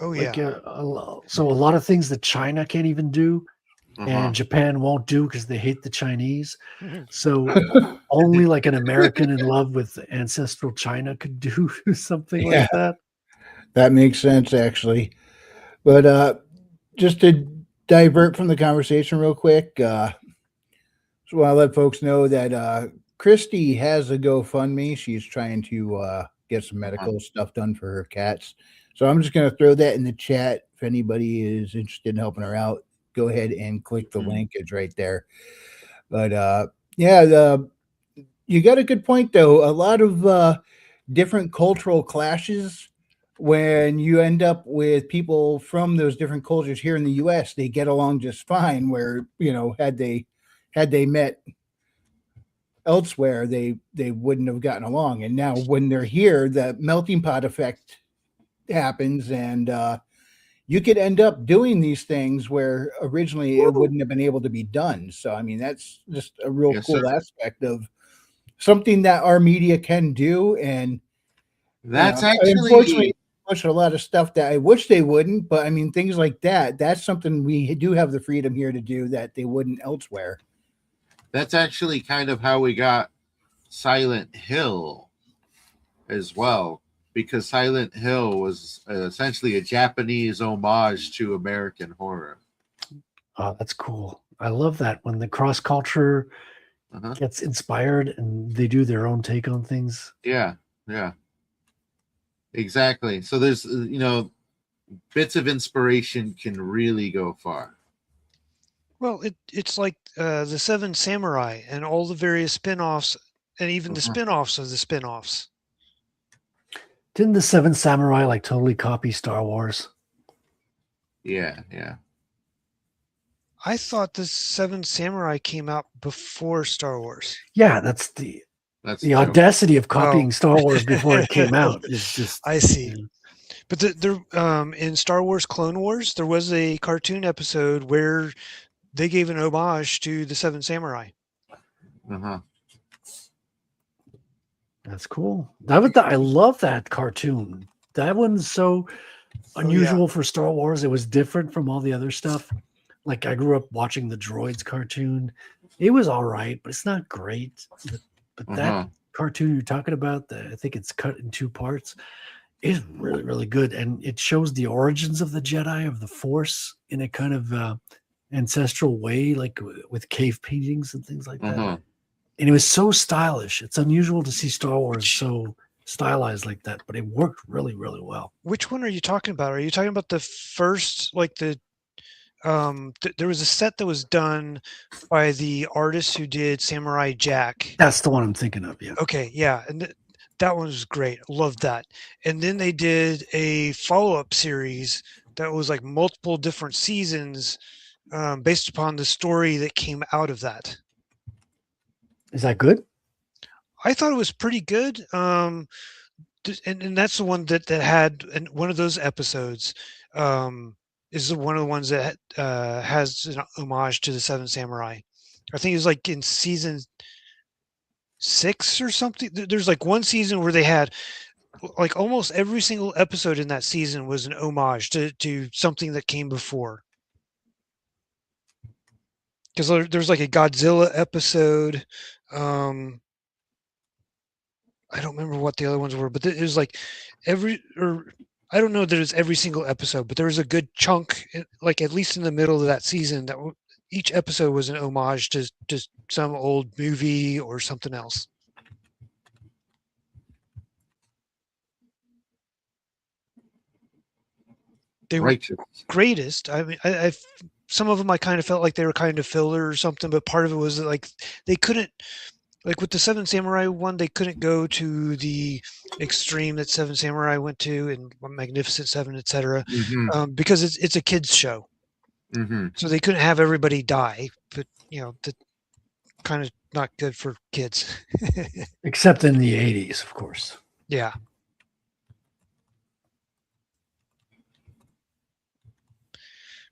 Oh yeah. So a lot of things that China can't even do, and Japan won't do because they hate the Chinese. So only like an American in love with ancestral China could do something like that. That makes sense, actually. But just to divert from the conversation real quick, so I'll let folks know that Christy has a GoFundMe. She's trying to get some medical stuff done for her cats. So I'm just going to throw that in the chat. If anybody is interested in helping her out, go ahead and click the link. It's right there. But you got a good point, though. A lot of different cultural clashes. When you end up with people from those different cultures here in the U.S., they get along just fine. Where had they met elsewhere, they wouldn't have gotten along. And now when they're here, the melting pot effect happens, and you could end up doing these things where originally it wouldn't have been able to be done. So I mean, that's just a real cool aspect of something that our media can do. And that's actually unfortunately a lot of stuff that I wish they wouldn't, but I mean, things like that's something we do have the freedom here to do that they wouldn't elsewhere. That's actually kind of how we got Silent Hill as well, because Silent Hill was essentially a Japanese homage to American horror. Oh, that's cool. I love that when the cross culture gets inspired and they do their own take on things. Yeah. Exactly. So there's, bits of inspiration can really go far. Well, it's like the 7 Samurai and all the various spin-offs and even the spin-offs of the spin-offs. Didn't the 7 Samurai like totally copy Star Wars? Yeah. I thought the 7 Samurai came out before Star Wars. Yeah, that's the audacity of copying Star Wars before it came out. Is just I see. But there in Star Wars Clone Wars, there was a cartoon episode where they gave an homage to the 7 Samurai. That's cool. I love that cartoon. That one's so unusual for Star Wars. It was different from all the other stuff. Like I grew up watching the Droids cartoon. It was all right, but it's not great. But that cartoon you're talking about, I think it's cut in 2 parts, is really, really good. And it shows the origins of the Jedi, of the Force, in a kind of ancestral way, like with cave paintings and things like that. And it was so stylish. It's unusual to see Star Wars so stylized like that, but it worked really, really well. Which one are you talking about? Are you talking about the first, like the there was a set that was done by the artist who did Samurai Jack? That's the one I'm thinking of. Yeah. Okay. Yeah. And that one was great. Loved that. And then they did a follow-up series that was like multiple different seasons based upon the story that came out of that. Is that good? I thought it was pretty good. And that's the one that had, and one of those episodes is one of the ones that has an homage to the Seven Samurai. I think it was like in season 6 or something. There's like one season where they had like almost every single episode in that season was an homage to something that came before. Because there's like a Godzilla episode. I don't remember what the other ones were, but it was like I don't know that it's every single episode, but there was a good chunk, like at least in the middle of that season, that each episode was an homage to just some old movie or something else. They were greatest. I mean, I some of them I kind of felt like they were kind of filler or something, but part of it was like they couldn't. Like with the Seven Samurai one, they couldn't go to the extreme that Seven Samurai went to, and Magnificent Seven, etc., because it's a kids show. So they couldn't have everybody die, but that kind of not good for kids. Except in the 80s, of course. Yeah.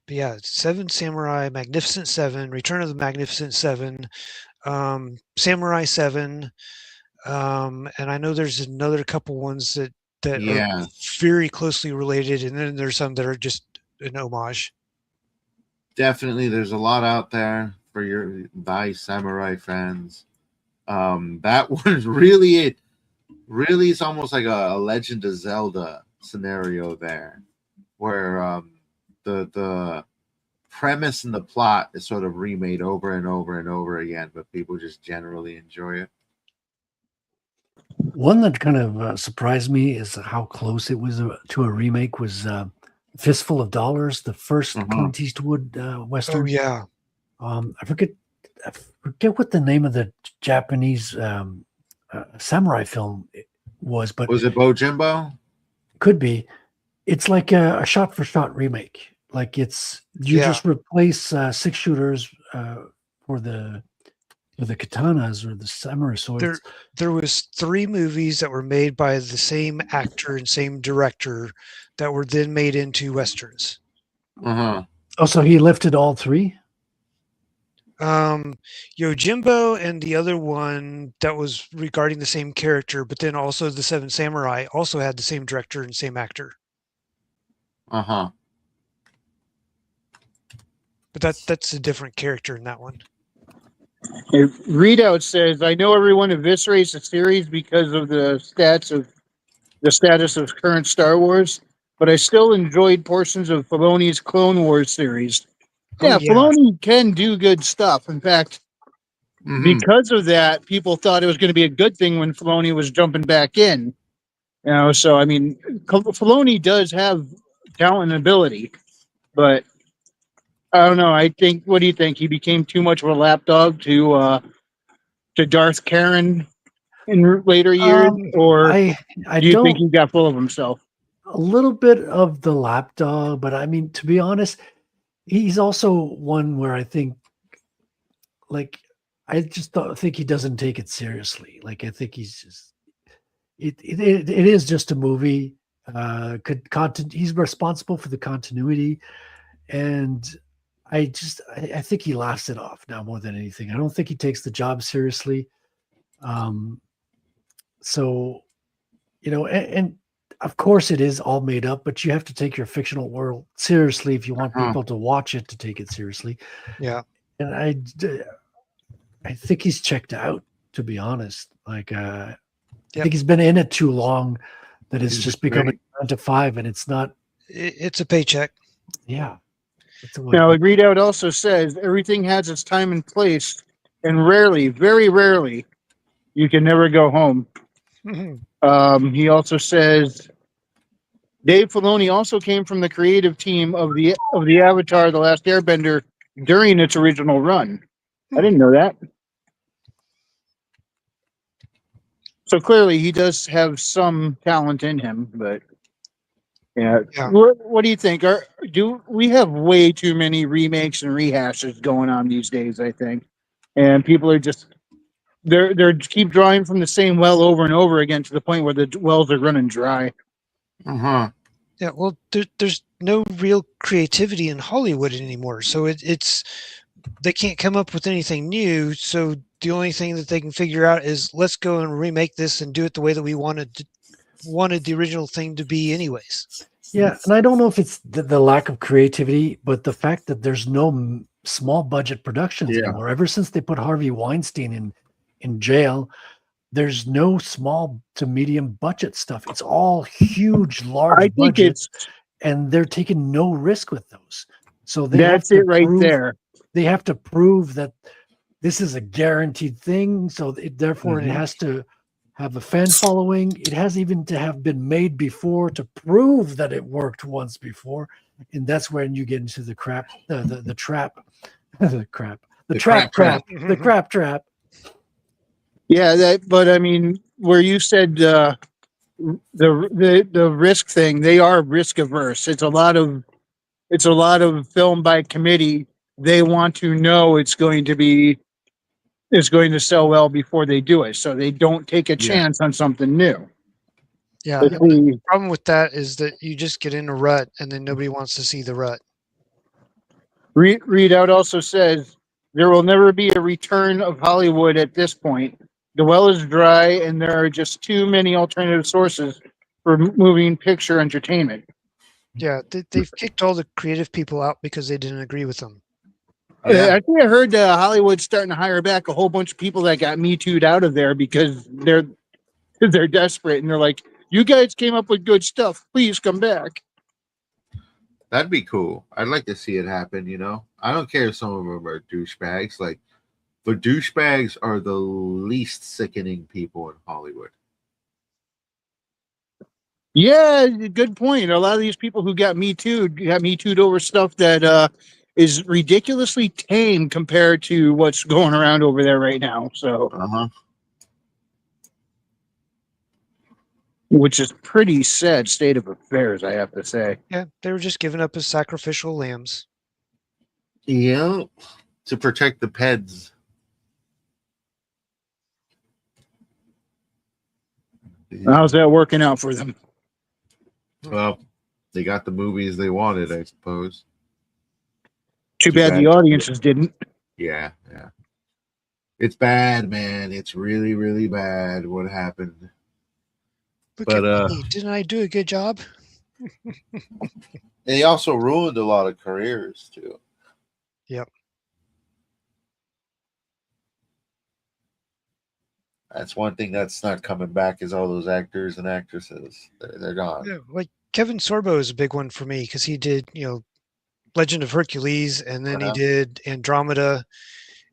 But yeah, Seven Samurai, Magnificent Seven, Return of the Magnificent Seven, Samurai 7, and I know there's another couple ones that are very closely related, and then there's some that are just an homage. Definitely, there's a lot out there for your thy samurai fans. That one's really it's almost like a Legend of Zelda scenario there, where the premise and the plot is sort of remade over and over and over again, but people just generally enjoy it. One that kind of surprised me is how close it was to a remake was Fistful of Dollars, the first Clint Eastwood Western. Oh, yeah. I forget what the name of the Japanese samurai film was, but was it Bojimbo? Could be. It's like a shot-for-shot remake. Like it's just replace 6 shooters for the katanas or the samurai swords. There was 3 movies that were made by the same actor and same director that were then made into westerns. Oh, so he lifted all 3? Yojimbo and the other one that was regarding the same character, but then also the Seven Samurai also had the same director and same actor. But that's a different character in that one. Readout says, I know everyone eviscerates the series because of the status of current Star Wars, but I still enjoyed portions of Filoni's Clone Wars series. Yeah, Filoni can do good stuff. In fact, because of that, people thought it was going to be a good thing when Filoni was jumping back in. So I mean, Filoni does have talent and ability, but I don't know. What do you think? He became too much of a lapdog to Darth Karen in later years, or do you think he got full of himself? A little bit of the lapdog, but I mean, to be honest, he's also one where I think, like, I just think he doesn't take it seriously. Like, I think he's just it is just a movie. He's responsible for the continuity, and I think he laughs it off now more than anything. I don't think he takes the job seriously. So, and of course it is all made up, but you have to take your fictional world seriously if you want people to watch it, to take it seriously. Yeah. And I think he's checked out, to be honest. Like, I think he's been in it too long that it's just become a 9 to 5, and it's not. It's a paycheck. Yeah. Now, the readout also says everything has its time and place, and rarely, very rarely, you can never go home. He also says Dave Filoni also came from the creative team of the Avatar: The Last Airbender during its original run. I didn't know that. So clearly, he does have some talent in him, but Yeah. Yeah. What do you think? Do we have way too many remakes and rehashes going on these days? I think, and people are just they're keep drawing from the same well over and over again to the point where the wells are running dry. Uh-huh. Yeah, well, there's no real creativity in Hollywood anymore, so it's they can't come up with anything new. So the only thing that they can figure out is let's go and remake this and do it the way that we wanted the original thing to be, anyways. Yeah, and I don't know if it's the lack of creativity, but the fact that there's no small budget productions Yeah. anymore. Ever since they put Harvey Weinstein in jail, there's no small to medium budget stuff. It's all huge, large I think budgets, and they're taking no risk with those. So they that's have to it right prove, there. They have to prove that this is a guaranteed thing. So therefore, it has to have a fan following. It has even to have been made before to prove that it worked once before, and that's when you get into the crap, the trap, the crap, the trap, the crap trap. Yeah, but I mean, where you said the risk thing, they are risk averse. It's a lot of film by committee. They want to know it's going to sell well before they do it, so they don't take a chance on something new. Yeah, But the problem with that is that you just get in a rut, and then nobody wants to see the rut. Readout also says there will never be a return of Hollywood at this point. The well is dry, and there are just too many alternative sources for moving picture entertainment. Yeah, they've kicked all the creative people out because they didn't agree with them. I think I heard Hollywood's starting to hire back a whole bunch of people that got Me Too'd out of there because they're desperate and they're like, "You guys came up with good stuff. Please come back." That'd be cool. I'd like to see it happen. I don't care if some of them are douchebags. Like, the douchebags are the least sickening people in Hollywood. Yeah, good point. A lot of these people who got Me Too'd over stuff that is ridiculously tame compared to what's going around over there right now. So, which is pretty sad state of affairs, I have to say. Yeah, they were just given up as sacrificial lambs. Yeah, to protect the peds. How's that working out for them? Well, they got the movies they wanted, I suppose. Too bad the audiences didn't. Yeah. It's bad, man. It's really, really bad what happened. Look at me. Didn't I do a good job? They also ruined a lot of careers, too. Yep. That's one thing that's not coming back is all those actors and actresses. They're gone. Yeah, like Kevin Sorbo is a big one for me because he did, Legend of Hercules, and then he did Andromeda,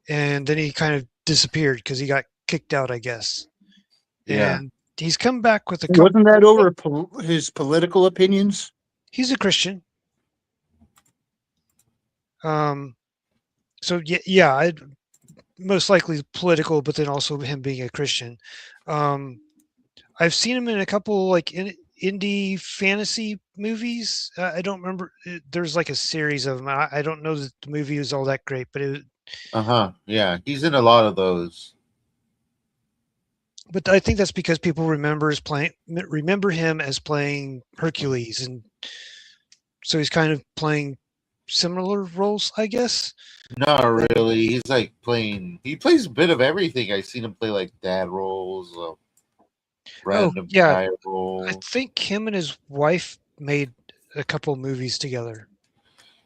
and then he kind of disappeared because he got kicked out, I guess. Yeah. And he's come back with a couple. Wasn't that over his political opinions? He's a Christian. So yeah, most likely political, but then also him being a Christian. I've seen him in a couple indie fantasy movies. I don't remember. There's like a series of them. I don't know that the movie was all that great, but it. Yeah, he's in a lot of those. But I think that's because people remember him as playing Hercules, and so he's kind of playing similar roles, I guess. Not really. He's he plays a bit of everything. I've seen him play like dad roles, random guy roles. I think him and his wife made a couple movies together.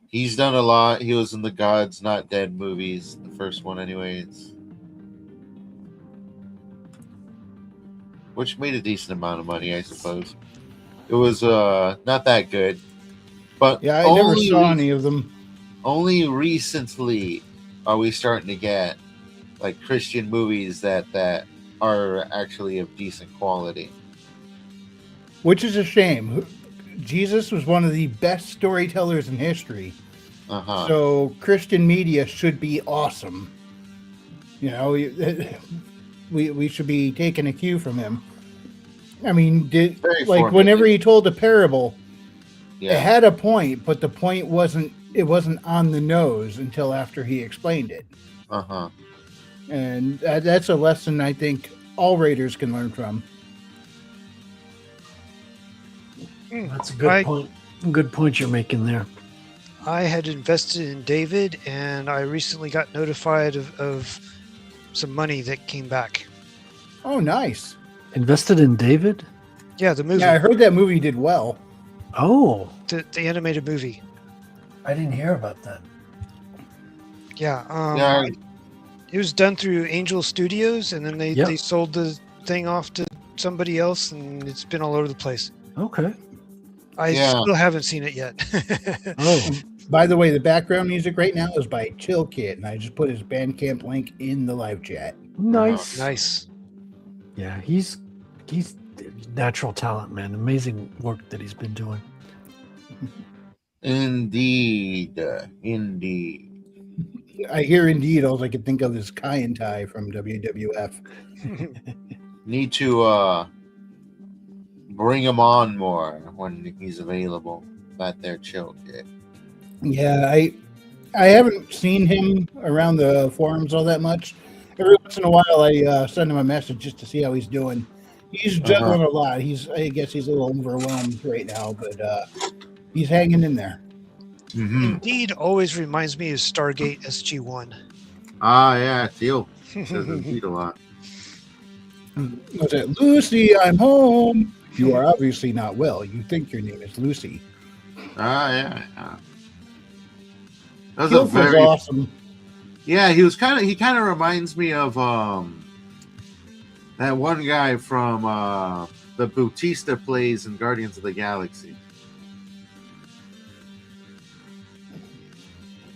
He's done a lot. He was in the Gods Not Dead movies, the first one anyways. Which made a decent amount of money, I suppose. It was not that good. But yeah, I never saw any of them. Only recently are we starting to get like Christian movies that are actually of decent quality. Which is a shame. Jesus was one of the best storytellers in history. So Christian media should be awesome. We should be taking a cue from him. I mean, whenever he told a parable, It had a point, but the point wasn't on the nose until after he explained it. Uh-huh. And that's a lesson I think all Raiders can learn from. That's a good point. Good point you're making there. I had invested in David, and I recently got notified of some money that came back. Oh, nice. Invested in David? Yeah, the movie. Yeah, I heard that movie did well. Oh. The animated movie. I didn't hear about that. Yeah. It was done through Angel Studios, and then they sold the thing off to somebody else, and it's been all over the place. Okay. I still haven't seen it yet. Oh. By the way, the background music right now is by Chill Kid, and I just put his Bandcamp link in the live chat. Nice. Nice. Yeah, he's natural talent, man. Amazing work that he's been doing. Indeed. I hear indeed. All I can think of is Kai and Tai from WWF. Need to bring him on more when he's available. That there Chill Kid. Yeah, I haven't seen him around the forums all that much. Every once in a while, I send him a message just to see how he's doing. He's juggling a lot. I guess he's a little overwhelmed right now, but he's hanging in there. Mm-hmm. Indeed always reminds me of Stargate SG-1. Ah, yeah, Teal says Indeed a lot. Was it Lucy? I'm home. You are obviously not well. You think your name is Lucy. Ah, yeah. That was awesome. Yeah, he kind of reminds me of that one guy from the Bautista plays in Guardians of the Galaxy.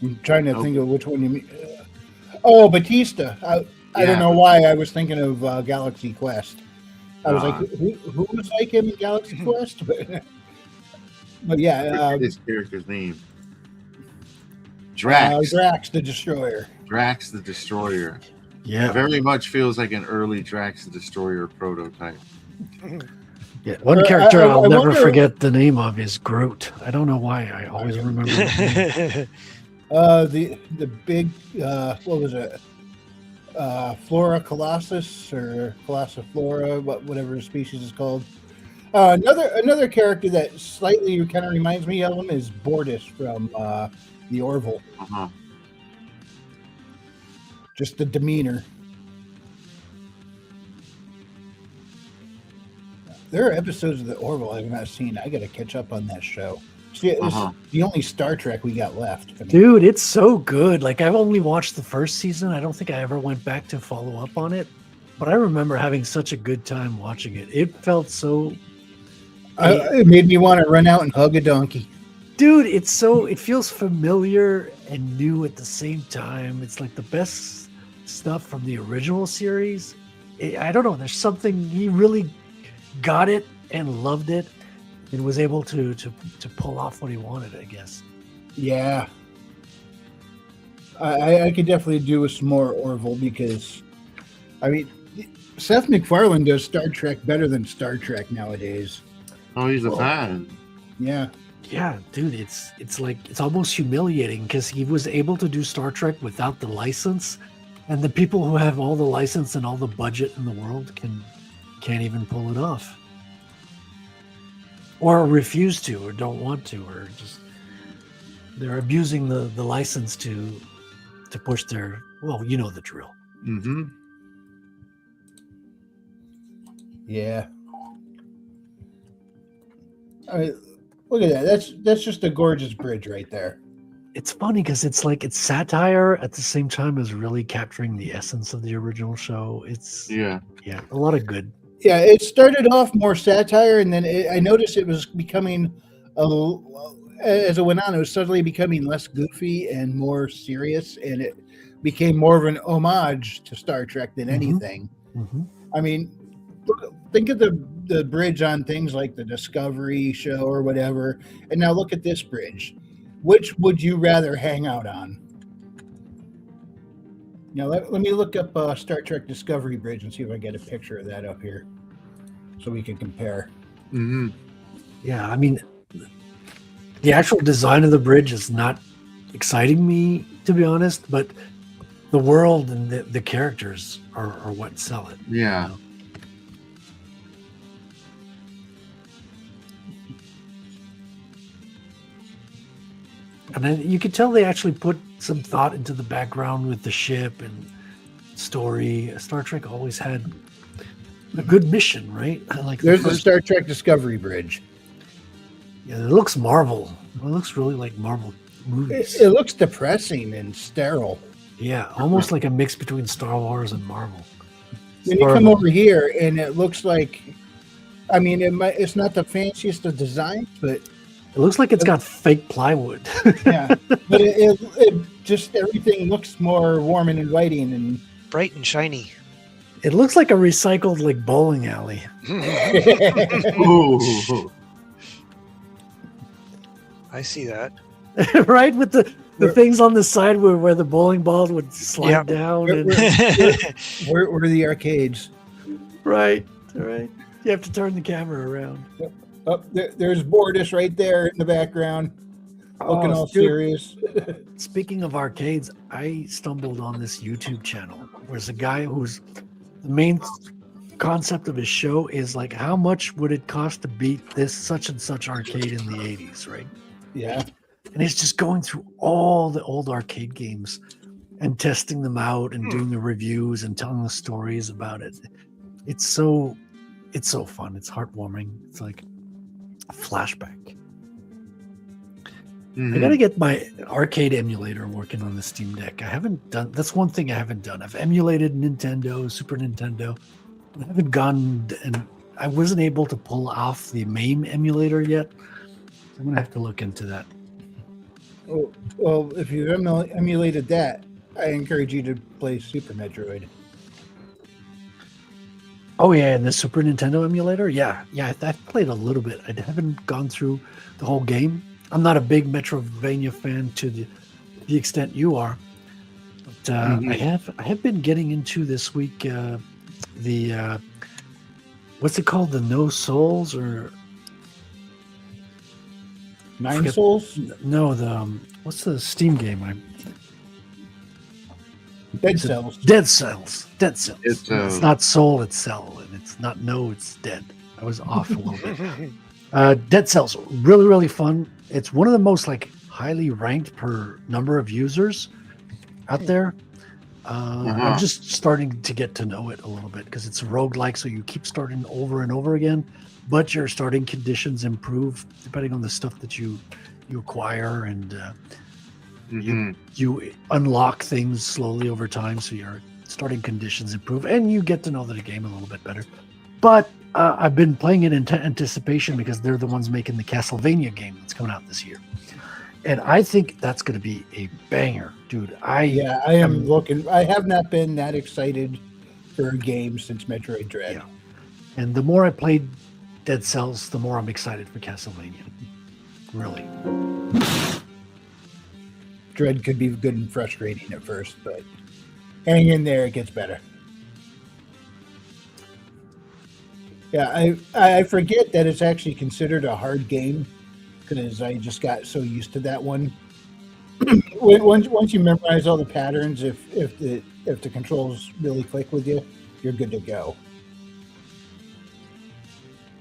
I'm trying to think of which one you mean. Batista. I don't know why I was thinking of Galaxy Quest. I was like, who was like him in Galaxy Quest? But yeah. His character's name. Drax. Drax the Destroyer. Drax the Destroyer. Yeah. Very much feels like an early Drax the Destroyer prototype. Yeah, one character I'll never forget the name of is Groot. I don't know why. I always remember his name. The big what was it? Flora Colossus or Colossiflora, whatever the species is called. Another character that slightly kind of reminds me of him is Bortus from the Orville. Uh-huh. Just the demeanor. There are episodes of the Orville I've not seen. I got to catch up on that show. See, it's the only Star Trek we got left. I mean, dude, it's so good. Like, I've only watched the first season. I don't think I ever went back to follow up on it. But I remember having such a good time watching it. It felt so... it made me want to run out and hug a donkey. Dude, it feels familiar and new at the same time. It's like the best stuff from the original series. I don't know. There's something, he really got it and loved it and was able to pull off what he wanted, I guess. Yeah. I could definitely do with some more Orville because, I mean, Seth MacFarlane does Star Trek better than Star Trek nowadays. Oh, he's a fan. Yeah. Yeah, dude, it's like, it's almost humiliating because he was able to do Star Trek without the license, and the people who have all the license and all the budget in the world can't even pull it off, or refuse to, or don't want to, or just they're abusing the license to push their, well, you know the drill. Mm-hmm. Yeah. I mean, look at that. That's just a gorgeous bridge right there. It's funny because it's like it's satire at the same time as really capturing the essence of the original show. It's a lot of good. Yeah, it started off more satire, and then I noticed it was becoming as it went on, it was suddenly becoming less goofy and more serious, and it became more of an homage to Star Trek than anything. Mm-hmm. I mean, think of the bridge on things like the Discovery show or whatever, and now look at this bridge. Which would you rather hang out on? Now, let me look up Star Trek Discovery Bridge and see if I get a picture of that up here so we can compare. Mm-hmm. Yeah, I mean, The actual design of the bridge is not exciting me, to be honest, but the world and the characters are what sell it. Yeah. You know? And then you could tell they actually put some thought into the background with the ship and story. Star Trek always had a good mission, right? Like There's the Star Trek Discovery Bridge. Yeah, it looks Marvel. It looks really like Marvel movies. It looks depressing and sterile. Yeah, almost like a mix between Star Wars and Marvel. Then you come over here and it looks like, I mean, it's not the fanciest of designs, but it looks like it's got fake plywood. yeah, but it just everything looks more warm and inviting and Bright and shiny. It looks like a recycled like bowling alley. Ooh. I see that. Right, with the things on the side where the bowling ball would slide down. Where are the arcades? Right. You have to turn the camera around. Oh, there's Bordis right there in the background, looking all serious. Speaking of arcades, I stumbled on this YouTube channel. There's a guy who's the main concept of his show is like, how much would it cost to beat this such and such arcade in the 80s, right? Yeah. And he's just going through all the old arcade games and testing them out and doing the reviews and telling the stories about it. It's so fun. It's heartwarming. It's like a flashback. I gotta get my arcade emulator working on the Steam Deck. I haven't done. That's one thing I haven't done. I've emulated Nintendo, Super Nintendo. I haven't gone, and I wasn't able to pull off the MAME emulator yet. I'm gonna have to look into that. Well, if you've emulated that, I encourage you to play Super Metroid. Oh yeah, and the Super Nintendo emulator. Yeah. I've played a little bit. I haven't gone through the whole game. I'm not a big Metroidvania fan to the extent you are, but I have been getting into this week the what's it called, the No Souls or Nine Souls? No, the what's the Steam game? Dead Cells. Dead Cells. It's not Soul, it's Cell, and it's not No, it's Dead. I was off a little bit. Dead Cells, really, really fun. It's one of the most like highly ranked per number of users out there. I'm just starting to get to know it a little bit because it's roguelike, so you keep starting over and over again, but your starting conditions improve depending on the stuff that you acquire, and you unlock things slowly over time, so your starting conditions improve, and you get to know the game a little bit better. But I've been playing it in anticipation because they're the ones making the Castlevania game that's coming out this year. And I think that's going to be a banger, dude. I am looking. I have not been that excited for a game since Metroid Dread. Yeah. And the more I played Dead Cells, the more I'm excited for Castlevania. Really. Dread could be good and frustrating at first, but hang in there, it gets better. Yeah, I forget that it's actually considered a hard game because I just got so used to that one. Once you memorize all the patterns, if the controls really click with you, you're good to go.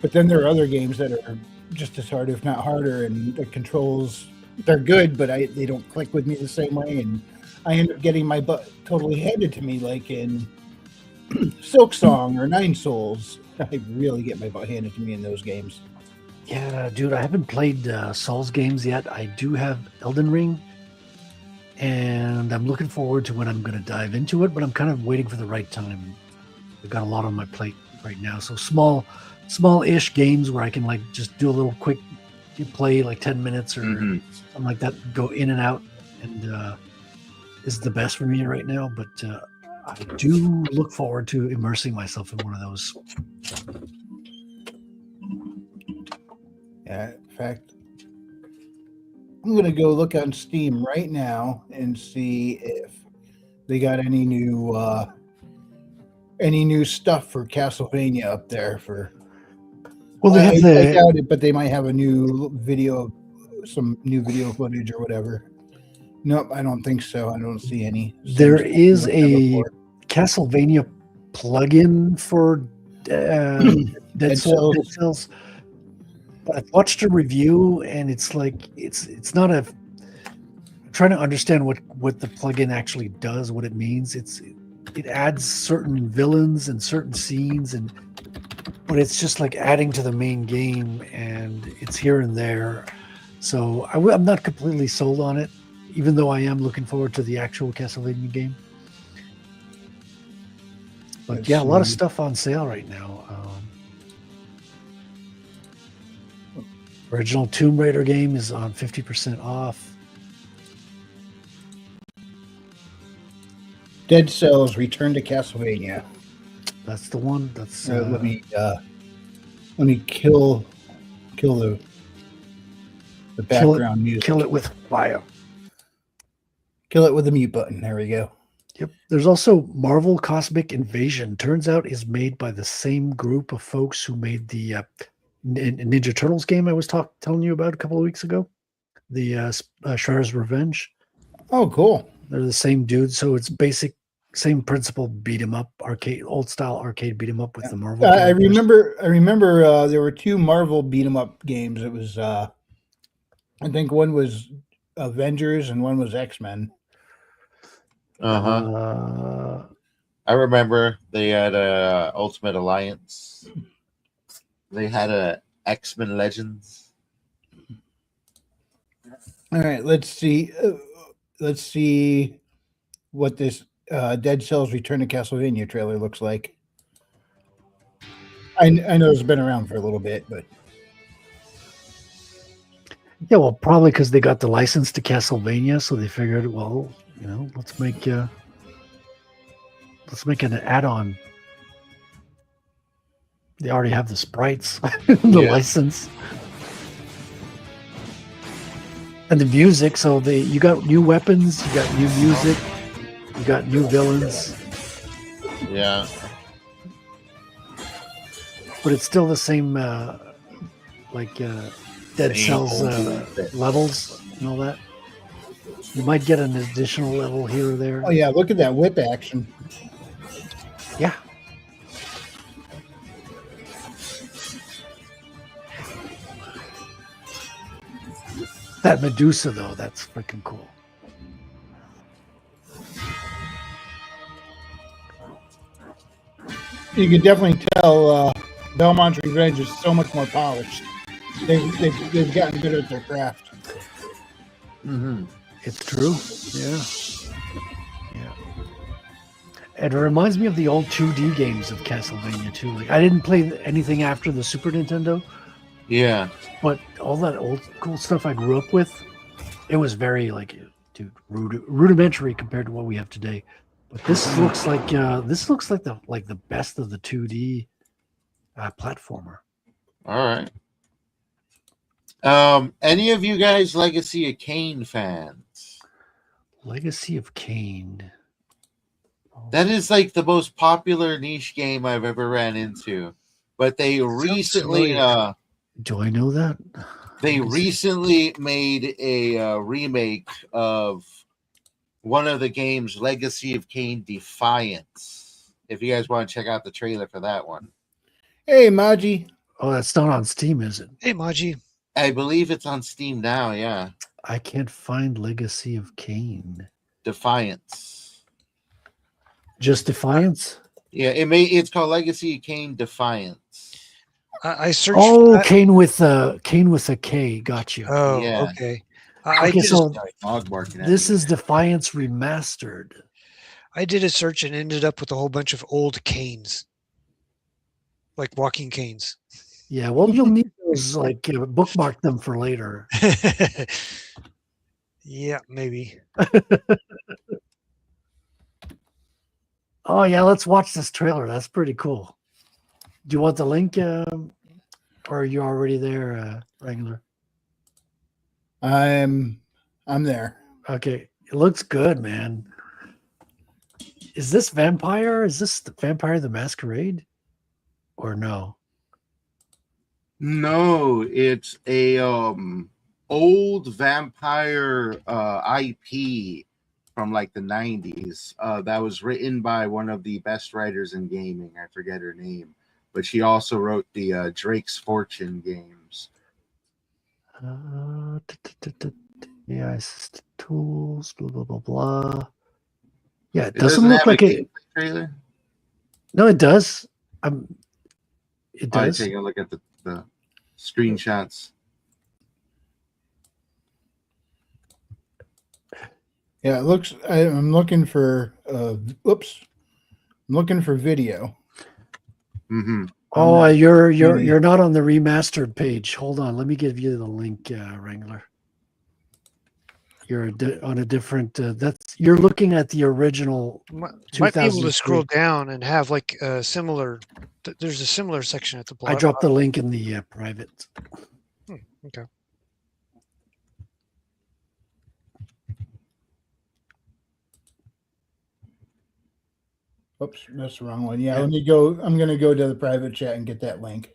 But then there are other games that are just as hard, if not harder, and the controls, they're good, but they don't click with me the same way, and I end up getting my butt totally handed to me, like in Silk Song or Nine Souls. I really get my butt handed to me in those games. Yeah, dude, I haven't played Souls games yet. I do have Elden Ring, and I'm looking forward to when I'm going to dive into it, but I'm kind of waiting for the right time. I've got a lot on my plate right now, so small-ish games where I can like just do a little quick play, like 10 minutes or something like that, go in and out, and is the best for me right now, but I do look forward to immersing myself in one of those. Yeah, in fact, I'm going to go look on Steam right now and see if they got any new stuff for Castlevania up there. For well, they have I doubt it, but they might have a new video some new video footage or whatever. Nope, I don't think so. I don't see any. There Same stuff is we looked at a before. Castlevania plugin for Dead Cells. Cells. But I've watched a review, and it's like it's not a. I'm trying to understand what the plugin actually does, what it means. It adds certain villains and certain scenes, but it's just like adding to the main game, and it's here and there. So I'm not completely sold on it, even though I am looking forward to the actual Castlevania game. But Let's yeah, a lot of see. stuff on sale right now. Original Tomb Raider game is on 50% off. Dead Cells Return to Castlevania. That's the one. That's Let me kill the background music. Kill it with fire. Kill it with the mute button. There we go. Yep. There's also Marvel Cosmic Invasion. Turns out is made by the same group of folks who made the Ninja Turtles game I was telling you about a couple of weeks ago. The Shredder's Revenge. Oh, cool. They're the same dude, so it's same principle beat 'em up arcade, old style arcade beat 'em up with the Marvel. I characters. remember. There were two Marvel beat 'em up games. It was I think one was Avengers and one was X-Men. I remember they had a Ultimate Alliance. They had a X-Men Legends. All right, let's see. Let's see what this Dead Cells Return to Castlevania trailer looks like. I know it's been around for a little bit, but Yeah, well, probably because they got the license to Castlevania, so they figured, well, let's make an add-on. They already have the sprites, the license, and the music. So you got new weapons, you got new music, you got new villains. Yeah. But it's still the same, Dead Cells levels and all that. You might get an additional level here or there. oh yeah, look at that whip action. Yeah. That Medusa, though, that's freaking cool. You can definitely tell Belmont's Revenge is so much more polished. They've gotten good at their craft. Mm-hmm. It's true. Yeah. It reminds me of the old 2D games of Castlevania, too. Like, I didn't play anything after the Super Nintendo. Yeah. But all that old cool stuff I grew up with, it was very rudimentary compared to what we have today. But this looks like the best of the 2D platformer. All right. Any of you guys Legacy of Kain fans? Legacy of Kain. That is like the most popular niche game I've ever ran into. But they recently do I know that? They recently made a remake of one of the games, Legacy of Kain Defiance. If you guys want to check out the trailer for that one. Hey, Maji. Oh, that's not on Steam, is it? Hey, Maji. I believe it's on Steam now, yeah. I can't find Legacy of Kain. Defiance. Just Defiance? Yeah, it's called Legacy of Kain Defiance. I searched. Oh, Kain with a K. Got you. Oh, Yeah. okay. This is Defiance Remastered. I did a search and ended up with a whole bunch of old canes, like walking canes. Yeah, well, you'll need those, bookmark them for later. Yeah, maybe. Oh, yeah, let's watch this trailer. That's pretty cool. Do you want the link, or are you already there, Wrangler? I'm there. Okay, it looks good, man. Is this Vampire? Is this the Vampire the Masquerade? Or no? No, it's a old vampire IP from like the 90s that was written by one of the best writers in gaming. I forget her name, but she also wrote the Drake's Fortune games. Yeah, assistant tools, blah blah blah blah. Yeah, it doesn't look have like a it. gameplay trailer. No, it does. It I does. take a look at the screenshots. Yeah, it looks. I'm looking for. Oops, I'm looking for video. Mm-hmm. Oh, you're not on the remastered page. Hold on, let me give you the link, Wrangler. You're on a different. You're looking at the original. Might be able to scroll down and have like a similar. There's a similar section at the bottom. I dropped the link in the private. Okay. Oops, that's the wrong one. Yeah, let me go. I'm going to go to the private chat and get that link.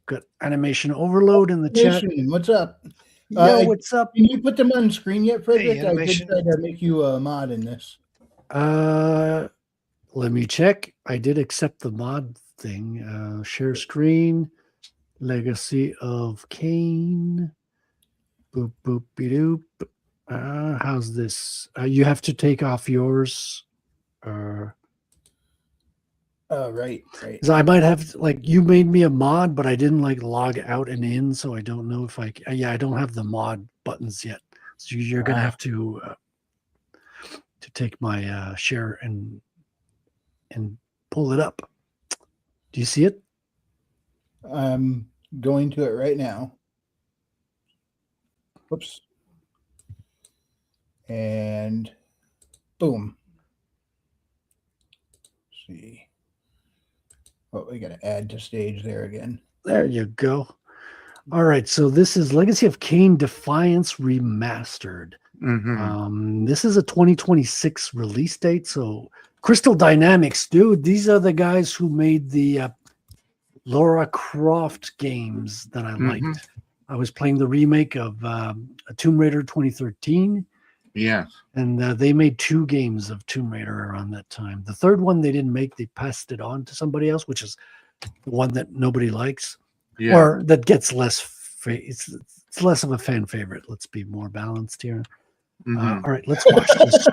Got animation overload in the chat. What's up? What's up? Can you put them on screen yet, Frederick? Hey, I did try to make you a mod in this. Let me check. I did accept the mod thing. Share screen. Legacy of Kane. Boop boop be doop. How's this? You have to take off yours. Right. I might have you made me a mod, but I didn't log out and in, so I don't know if I don't have the mod buttons yet. So you're gonna have to take my share and pull it up. Do you see it? I'm going to it right now. Whoops. And boom. Let's see. Oh, we got to add to stage there again. There you go. All right. So this is Legacy of Kain Defiance Remastered. Mm-hmm. This is a 2026 release date. So Crystal Dynamics, dude, these are the guys who made the Lara Croft games that I liked. I was playing the remake of Tomb Raider 2013. Yeah. And they made 2 games of Tomb Raider around that time. The third one they didn't make. They passed it on to somebody else, which is the one that nobody likes. Yeah. Or that gets less. It's less of a fan favorite. Let's be more balanced here. All right, let's watch this.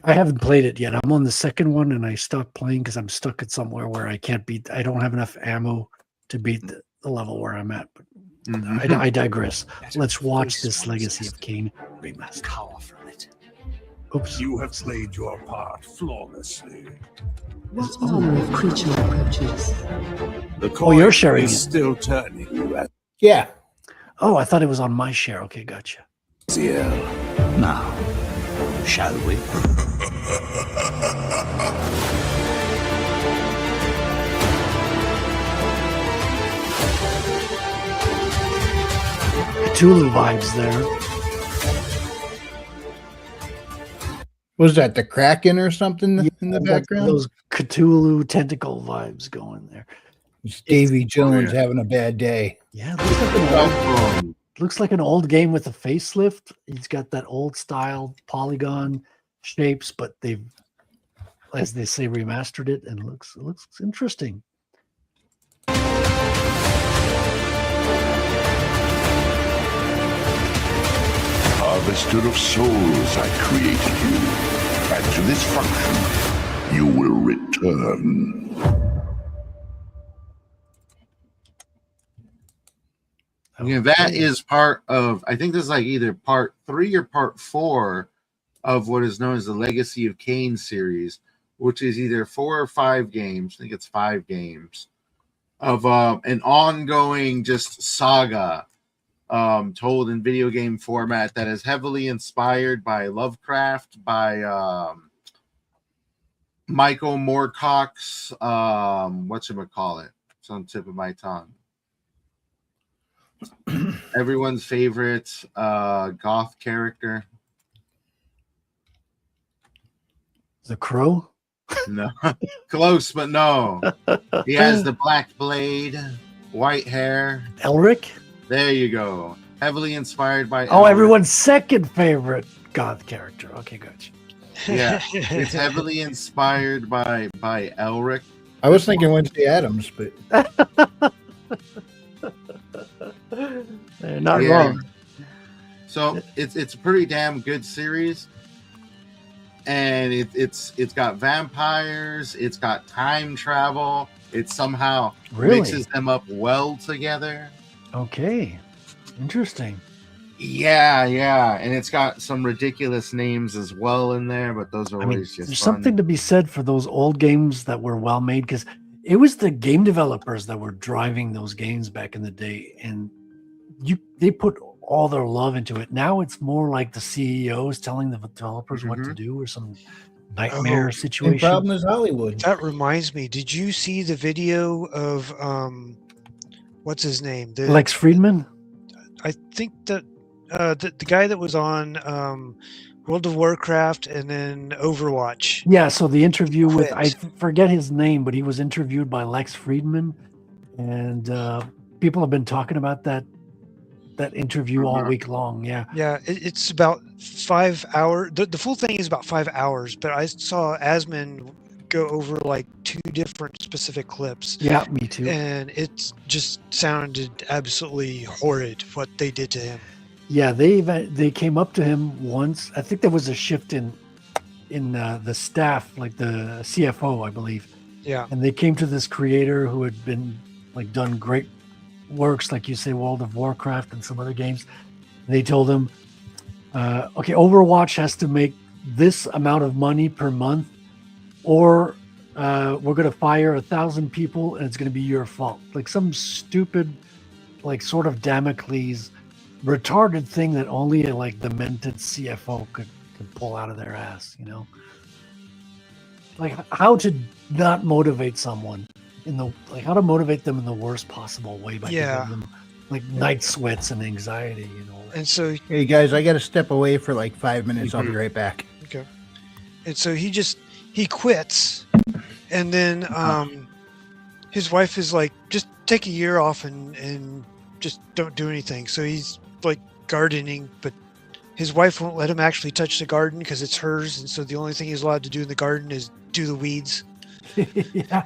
I haven't played it yet. I'm on the second one, and I stopped playing because I'm stuck at somewhere where I can't beat. I don't have enough ammo to beat the level where I'm at. But I digress. Let's watch this Legacy of Kain remaster. Power from it. Oops. You have played your part flawlessly. What number of creature approaches? The coin you're sharing is it. still turning. Yeah. Oh, I thought it was on my share. Okay, gotcha. Now, shall we? Cthulhu vibes there. Was that the Kraken or something in the background? Those Cthulhu tentacle vibes going there. It's Davy Jones having a bad day. Yeah, looks like an old game with a facelift. He's got that old style polygon shapes, but they've, as they say, remastered it, and it looks interesting. Harvester of souls, I created you, and to this function, you will return. Yeah, that is part of, I think this is either part 3 or part 4 of what is known as the Legacy of Kain series, which is either 4 or 5 games. I think it's 5 games of an ongoing just saga told in video game format that is heavily inspired by Lovecraft, by Michael Moorcock's whatchamacallit? It's on the tip of my tongue. Everyone's favorite goth character. The Crow? No. Close, but no. He has the black blade. white hair. Elric? There you go. Heavily inspired by. Oh, Elric. everyone's second favorite goth character. Okay, gotcha. Yeah, it's heavily inspired by Elric. I was thinking Wednesday Addams, but Not wrong. So it's a pretty damn good series, and it's got vampires, it's got time travel, it somehow mixes them up well together. Okay, interesting. Yeah, and it's got some ridiculous names as well in there, but those are always just there's fun. something to be said for those old games that were well made, because it was the game developers that were driving those games back in the day, and they put all their love into it. Now it's more like the CEOs telling the developers what to do, or some nightmare situation. The problem is Hollywood. That reminds me. Did you see the video of what's his name? Lex Friedman? I think that the guy that was on World of Warcraft and then Overwatch. Yeah, so the interview with, I forget his name, but he was interviewed by Lex Friedman, and people have been talking about that interview all week long. Yeah, It's about 5 hours. The full thing is about 5 hours, but I saw Asmund go over like 2 different specific clips. Yeah, me too. And it just sounded absolutely horrid what they did to him. Yeah, they came up to him once. I think there was a shift in the staff, like the CFO, I believe. Yeah. And they came to this creator who had been like done great works, like you say, World of Warcraft and some other games. And they told him, okay, Overwatch has to make this amount of money per month, or we're going to fire 1,000 people and it's going to be your fault. Like some stupid, like sort of Damocles retarded thing that only a like demented CFO could pull out of their ass, you know? Like how to not motivate someone how to motivate them in the worst possible way by giving them like night sweats and anxiety, you know? And so, hey guys, I got to step away for like 5 minutes. I'll be right back. Okay. And so he quits, and then his wife is like, just take a year off and just don't do anything. So he's like gardening, but his wife won't let him actually touch the garden because it's hers, and so the only thing he's allowed to do in the garden is do the weeds. Yeah.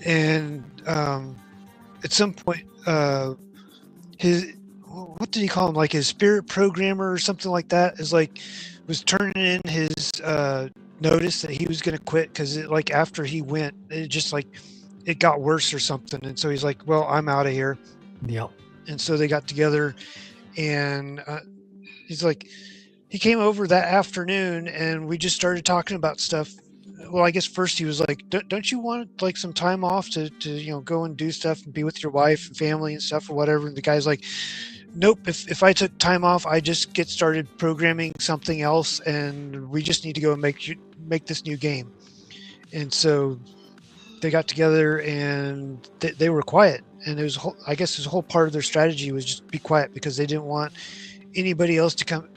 And at some point, what did he call him? Like his spirit programmer or something like that was turning in his notice that he was going to quit because like after he went, it got worse or something. And so he's like, well, I'm out of here. Yep. And so they got together, and he's like, he came over that afternoon and we just started talking about stuff. Well, I guess first he was like, don't you want like some time off to go and do stuff and be with your wife and family and stuff or whatever? And the guy's like, nope, if I took time off, I just get started programming something else, and we just need to go and make this new game. And so they got together and they were quiet, and I guess his whole part of their strategy was just be quiet because they didn't want anybody else to come.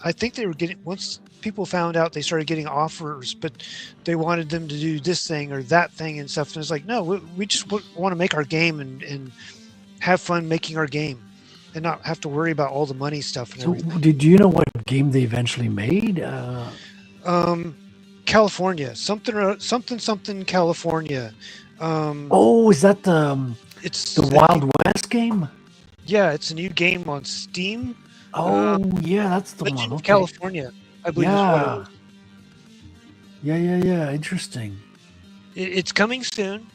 I think they were once people found out, they started getting offers, but they wanted them to do this thing or that thing and stuff. And it's like, no, we just want to make our game and have fun making our game and not have to worry about all the money stuff. And everything. Did you know what game they eventually made? California, something California. Is that it's the Wild West game? Yeah, it's a new game on Steam. Yeah, that's the Legend one. of California, I believe. Yeah. Is what it was. Yeah. Interesting. It's coming soon.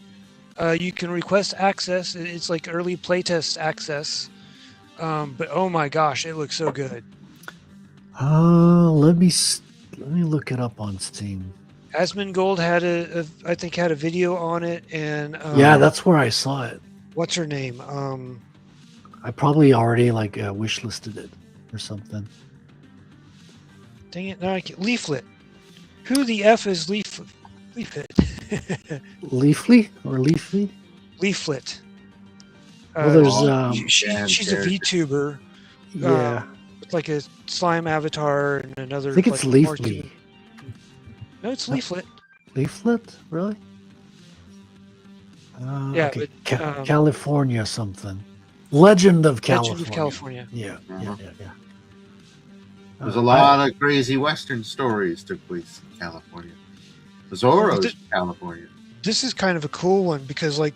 You can request access. It's like early playtest access. But oh my gosh, it looks so good. Let me look it up on Steam. Asmongold had I think had a video on it, and yeah, that's where I saw it. What's her name? I probably already wish listed it or something. Dang it! Now I can't. Leaflet. Who the f is Leaflet? Leafly or Leafly? Leaflet. Well, there's she's a VTuber. Yeah. With like a slime avatar and another. I think it's Leafly. No, it's Leaflet. Leaflet, really? Yeah, Okay. but, California something. Legend of California. Legend of California. Yeah. There's a lot of crazy Western stories took place in California. Zorro's California. This is kind of a cool one because, like,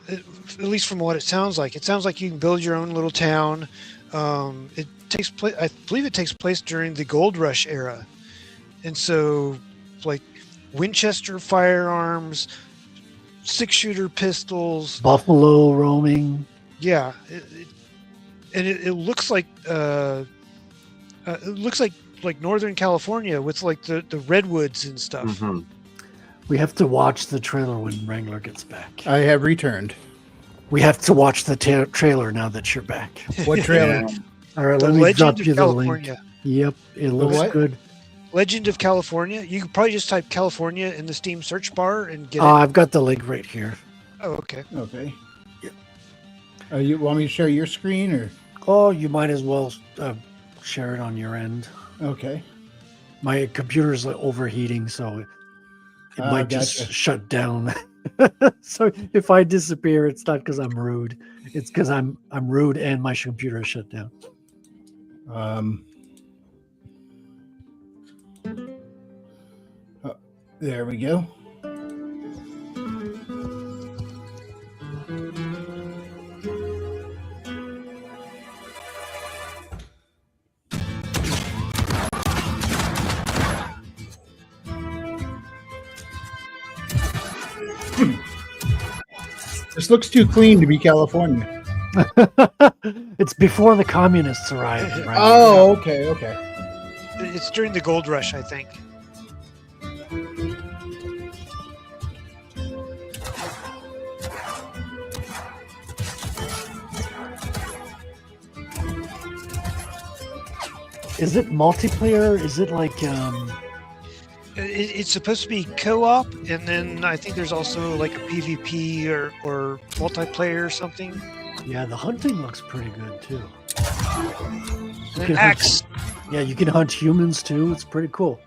at least from what it sounds like you can build your own little town. It takes place, I believe it takes place during the Gold Rush era. And so, like, Winchester firearms, 6-shooter pistols, Buffalo roaming. Yeah, it looks like Northern California with like the redwoods and stuff. Mm-hmm. We have to watch the trailer when Wrangler gets back. I have returned. We have to watch the trailer now that you're back. What trailer? All right, The let me Legend drop of you the link. California. Yep, it looks what? good. Legend of California. You could probably just type California in the Steam search bar and get it. I've got the link right here. Oh, okay. Okay. You want me to share your screen or? Oh, you might as well share it on your end. Okay. My computer's like overheating, so it might just gotcha. shut down. So if I disappear, it's not because I'm rude. It's because I'm rude and my computer is shut down. There we go. This looks too clean to be California. It's before the communists arrived. Right? Oh, okay. It's during the Gold Rush, I think. Is it multiplayer? Is it like It's supposed to be co-op, and then I think there's also like a PvP or multiplayer or something. Yeah, the hunting looks pretty good too. And an axe. Yeah, you can hunt humans too. It's pretty cool.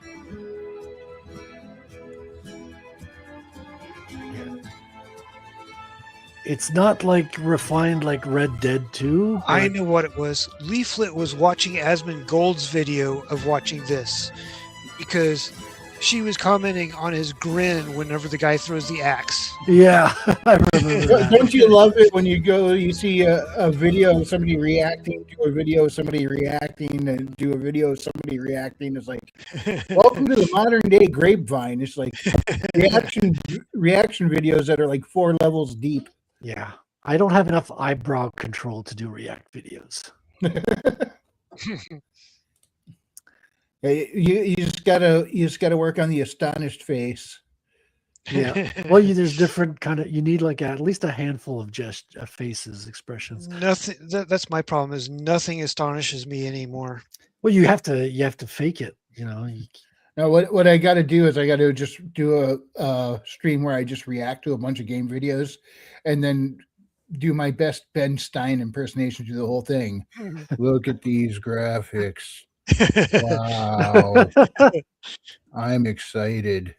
Yeah. It's not like refined like Red Dead 2. I know what it was. Leaflet was watching Asmund Gold's video of watching this because she was commenting on his grin whenever the guy throws the axe. Yeah, I remember that. Don't you love it when you see a video of somebody reacting to a video of somebody reacting and do a video of somebody reacting? It's like, welcome to the modern day grapevine. It's like reaction videos that are like 4 levels deep. Yeah, I don't have enough eyebrow control to do React videos. You just gotta work on the astonished face. Yeah. Well, there's different kind of. You need like at least a handful of faces, expressions. Nothing. That's my problem. Is nothing astonishes me anymore. Well, you have to fake it. You know. Now, what I got to do is I got to just do a stream where I just react to a bunch of game videos, and then do my best Ben Stein impersonation through the whole thing. Look at these graphics. Wow. I'm excited.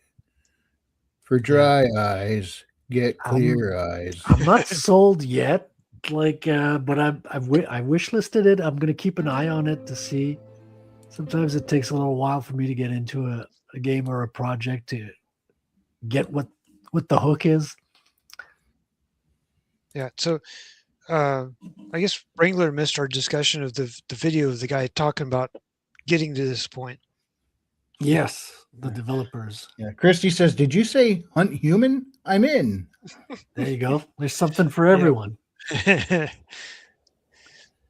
For dry eyes, get clear eyes. I'm not sold yet, but I wish listed it. I'm gonna keep an eye on it to see. Sometimes it takes a little while for me to get into a game or a project to get what the hook is. Yeah. So, I guess Wrangler missed our discussion of the video of the guy talking about getting to this point. Yes, the developers. Yeah, Christy says, "Did you say hunt human? I'm in." There you go. There's something for everyone. But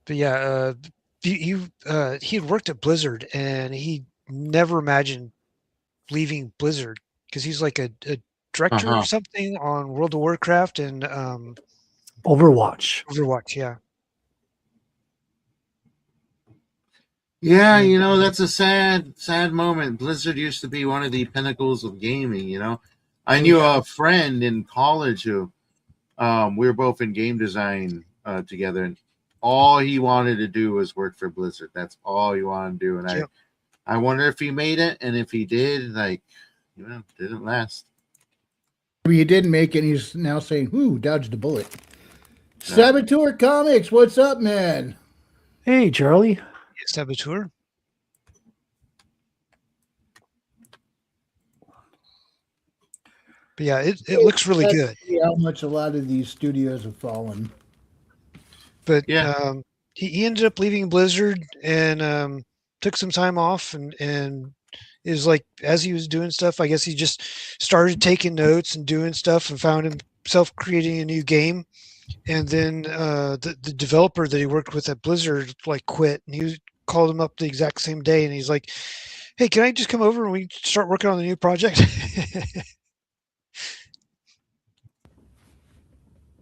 yeah, he had worked at Blizzard, and he never imagined leaving Blizzard because he's like a director or something on World of Warcraft and Overwatch. Overwatch, yeah. Yeah, that's a sad moment. Blizzard used to be one of the pinnacles of gaming, I knew a friend in college who we were both in game design together, and all he wanted to do was work for Blizzard. That's all he wanted to do. And I wonder if he made it, and if he did, didn't last. He didn't make it. And he's now saying, "Ooh, dodged a bullet." Saboteur Comics, what's up, man? Hey, Charlie. Saboteur. But yeah, it looks really good. How much a lot of these studios have fallen. But he ended up leaving Blizzard and took some time off and is like, as he was doing stuff, I guess he just started taking notes and doing stuff and found himself creating a new game. And then the developer that he worked with at Blizzard like quit, and he called him up the exact same day, and he's like, "Hey, can I just come over and we start working on the new project?"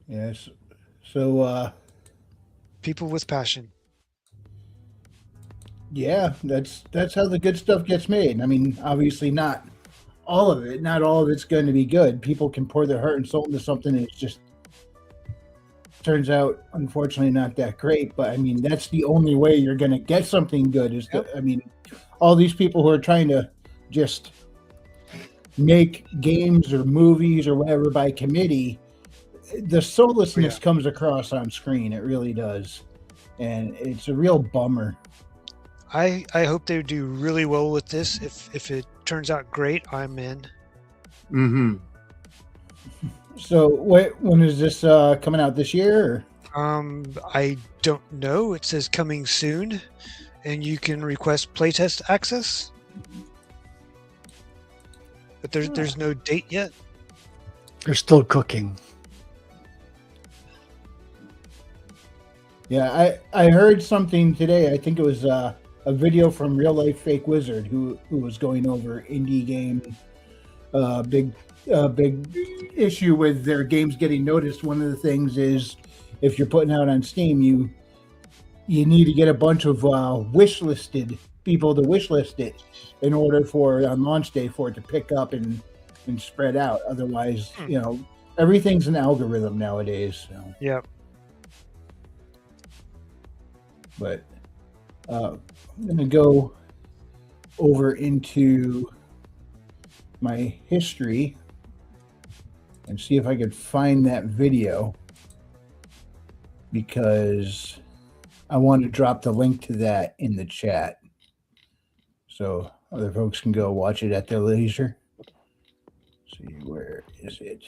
Yes. So people with passion. Yeah, that's how the good stuff gets made. I mean, obviously not all of it. Not all of it's going to be good. People can pour their heart and soul into something, and it just turns out, unfortunately, not that great. But I mean, that's the only way you're going to get something good. Is I mean, all these people who are trying to just make games or movies or whatever by committee, the soullessness comes across on screen. It really does, and it's a real bummer. I hope they do really well with this. If it turns out great, I'm in. Mm-hmm. So when is this coming out this year? Or? I don't know. It says coming soon, and you can request playtest access. But there's no date yet. They're still cooking. Yeah, I heard something today. I think it was a video from Real Life Fake Wizard who was going over indie game, big issue with their games getting noticed. One of the things is if you're putting out on Steam, you need to get a bunch of wishlisted people to wishlist it in order for on launch day for it to pick up and spread out. Otherwise, everything's an algorithm nowadays. So. Yeah. But I'm going to go over into my history and see if I could find that video, because I want to drop the link to that in the chat so other folks can go watch it at their leisure. Let's see, where is it?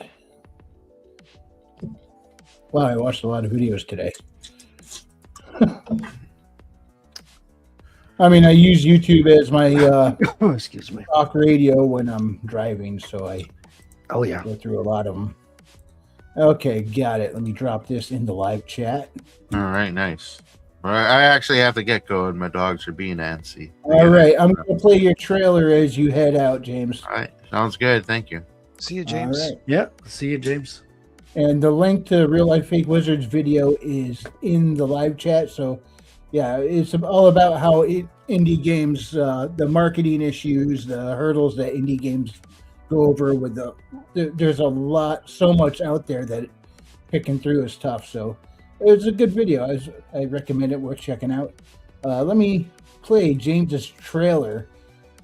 Wow, I watched a lot of videos today. I mean, I use YouTube as my excuse me, talk radio when I'm driving, so I go through a lot of them. Okay, got it. Let me drop this in the live chat. All right, nice. I actually have to get going. My dogs are being antsy. All right, I'm going to play your trailer as you head out, James. All right, sounds good. Thank you. See you, James. All right. Yeah, see you, James. And the link to Real Life Fake Wizards video is in the live chat. So, yeah, it's all about how indie games, the marketing issues, the hurdles that indie games go over with there's so much out there that picking through is tough. So it's a good video. I recommend it, worth checking out. Let me play James's trailer.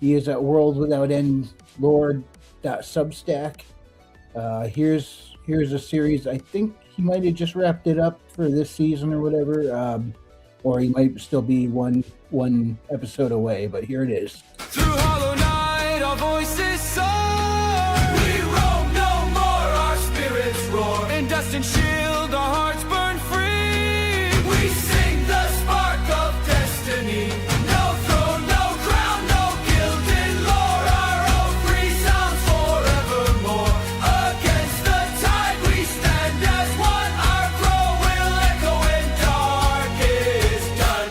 He is at World Without End Lord.substack. Here's a series. I think he might have just wrapped it up for this season or whatever, or he might still be one episode away. But here it is. Through hollow night, our voices soar. We roam no more, our spirits roar. In dust and shield, our hearts burn free. We sing the spark of destiny. No throne, no crown, no gilded lore. Our own free sounds forevermore. Against the tide, we stand as one. Our crow will echo when dark is done.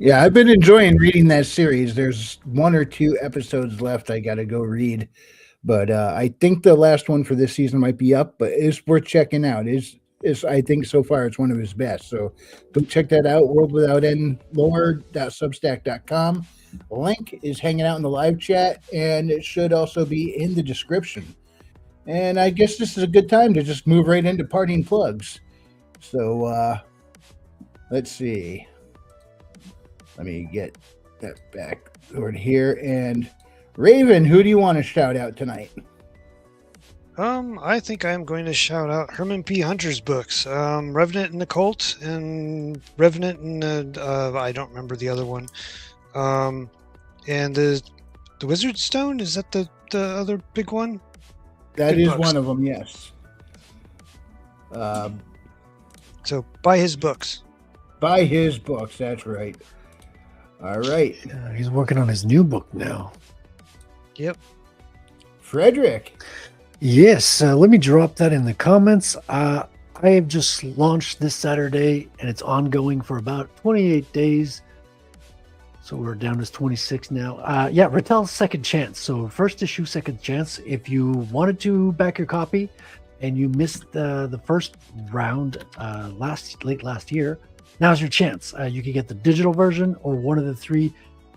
Yeah, I've been enjoying reading that series. There's 1 or 2 episodes left I got to go read. But I think the last one for this season might be up, but it's worth checking out. I think so far it's one of his best. So go check that out, World Without End Lore.substack.com. The link is hanging out in the live chat, and it should also be in the description. And I guess this is a good time to just move right into parting plugs. So let's see. Let me get that back over here. And Raven, who do you want to shout out tonight? I think I'm going to shout out Herman P. Hunter's books, Revenant and the Cult, and Revenant and I don't remember the other one, and the Wizard Stone. Is that the other big one? That Good is books. one of them. Yes. So buy his books. Buy his books. That's right. All right. He's working on his new book now. Yep. Frederick. Yes, let me drop that in the comments. I have just launched this Saturday, and it's ongoing for about 28 days. So we're down to 26 now. Yeah, Rattel's Second Chance. So first issue, Second Chance. If you wanted to back your copy and you missed the first round late last year, now's your chance. You can get the digital version or one of the 3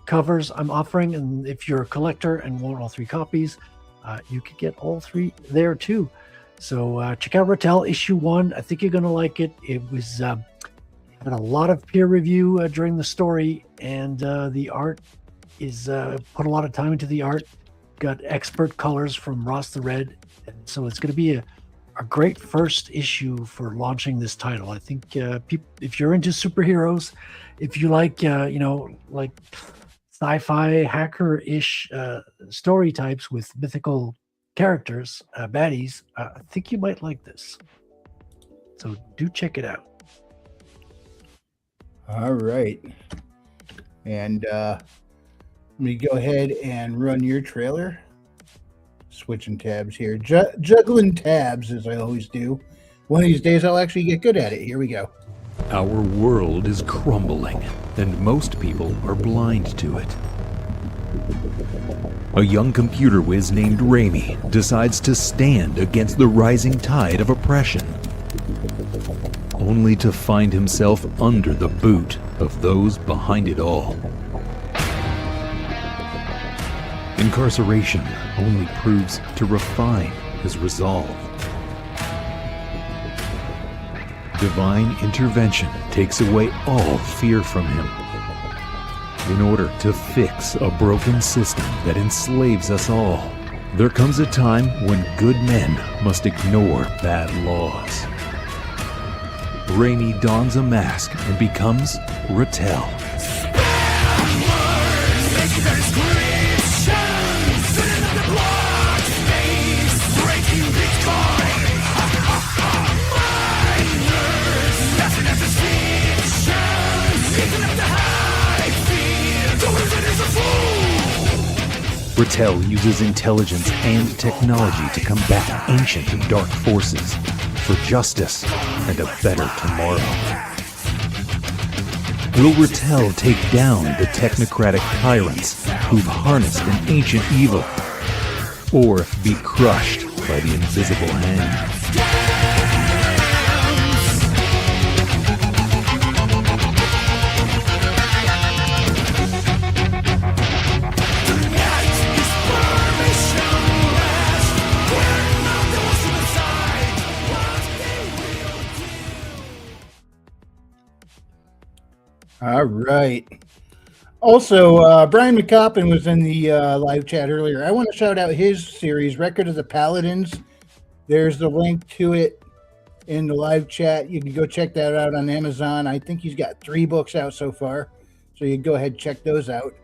covers I'm offering. And if you're a collector and want all 3 copies, you could get all 3 there too. So check out Rattel issue 1. I think you're going to like it. It was had a lot of peer review during the story, and the art is put a lot of time into the art. Got expert colors from Ross the Red, and so it's going to be a great first issue for launching this title. I think people, if you're into superheroes, if you like like sci-fi hacker-ish story types with mythical characters, baddies, I think you might like this. So do check it out. All right. And let me go ahead and run your trailer. Switching tabs here. Juggling tabs, as I always do. One of these days, I'll actually get good at it. Here we go. Our world is crumbling, and most people are blind to it. A young computer whiz named Raimi decides to stand against the rising tide of oppression, only to find himself under the boot of those behind it all. Incarceration only proves to refine his resolve. Divine intervention takes away all fear from him in order to fix a broken system that enslaves us all. There comes a time when good men must ignore bad laws. Raimi dons a mask and becomes Rattel. Rattel uses intelligence and technology to combat ancient and dark forces for justice and a better tomorrow. Will Rattel take down the technocratic tyrants who've harnessed an ancient evil, or be crushed by the invisible hand? All right. Also, Brian McCoppin was in the live chat earlier. I want to shout out his series, Record of the Paladins. There's the link to it in the live chat. You can go check that out on Amazon. I think he's got 3 books out so far. So you go ahead and check those out.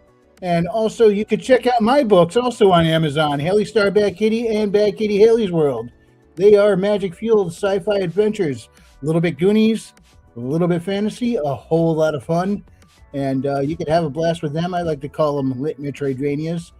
And also, you could check out my books also on Amazon, Haley Star Bad Kitty and Bad Kitty Haley's World. They are magic-fueled sci-fi adventures. A little bit Goonies, a little bit fantasy, a whole lot of fun. And you could have a blast with them. I like to call them lit Metroidvanias.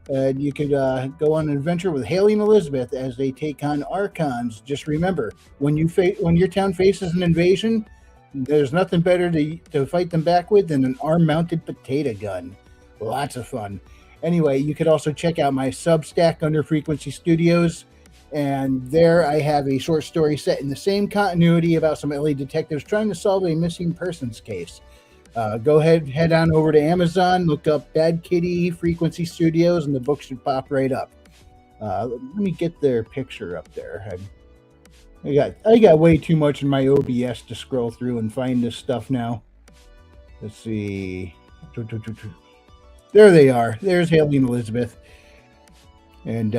And you could go on an adventure with Haley and Elizabeth as they take on Archons. Just remember, when your town faces an invasion, there's nothing better to fight them back with than an arm-mounted potato gun. Lots of fun. Anyway, you could also check out my Substack under Frequency Studios. And there I have a short story set in the same continuity about some LA detectives trying to solve a missing persons case. Go ahead, head on over to Amazon, look up Bad Kitty Frequency Studios, and the book should pop right up. Let me get their picture up there. I got way too much in my OBS to scroll through and find this stuff now. Let's see. There they are. There's Haley and Elizabeth. And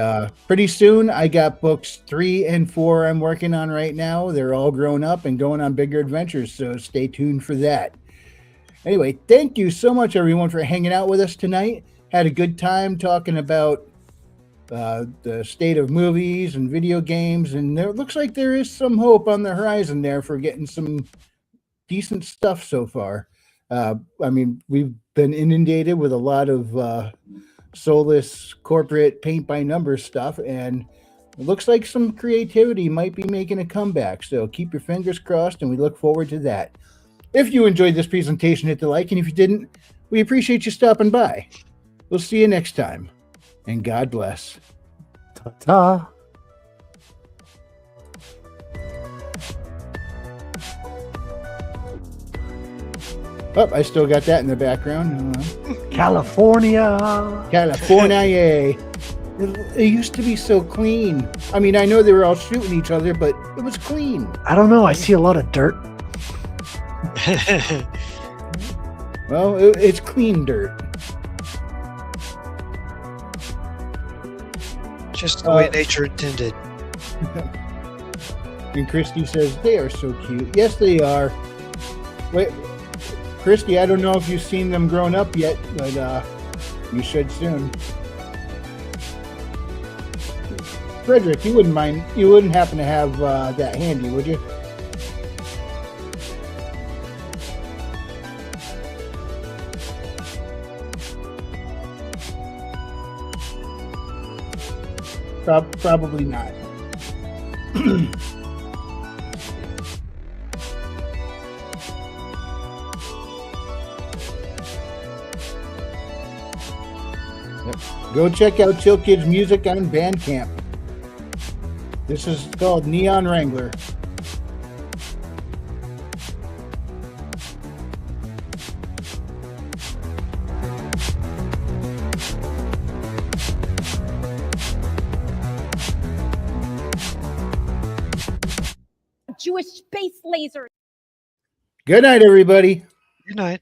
pretty soon, I got books 3 and 4 I'm working on right now. They're all grown up and going on bigger adventures, so stay tuned for that. Anyway, thank you so much, everyone, for hanging out with us tonight. Had a good time talking about the state of movies and video games, and it looks like there is some hope on the horizon there for getting some decent stuff so far. I mean, we've been inundated with a lot of soulless corporate paint by numbers stuff, and it looks like some creativity might be making a comeback. So keep your fingers crossed, and we look forward to that. If you enjoyed this presentation, hit the like, and if you didn't, we appreciate you stopping by. We'll see you next time, and God bless. Ta-ta. Oh, I still got that in the background. California. California. It used to be so clean. I mean, I know they were all shooting each other, but it was clean. I don't know. I see a lot of dirt. Well, it's clean dirt. Just the way nature intended. And Christy says, they are so cute. Yes, they are. Wait, Christy, I don't know if you've seen them grown up yet, but you should soon. Frederick, you wouldn't happen to have that handy, would you? Probably not. Go check out Chill Kids music on Bandcamp. This is called Neon Wrangler. Jewish space lasers. Good night, everybody. Good night.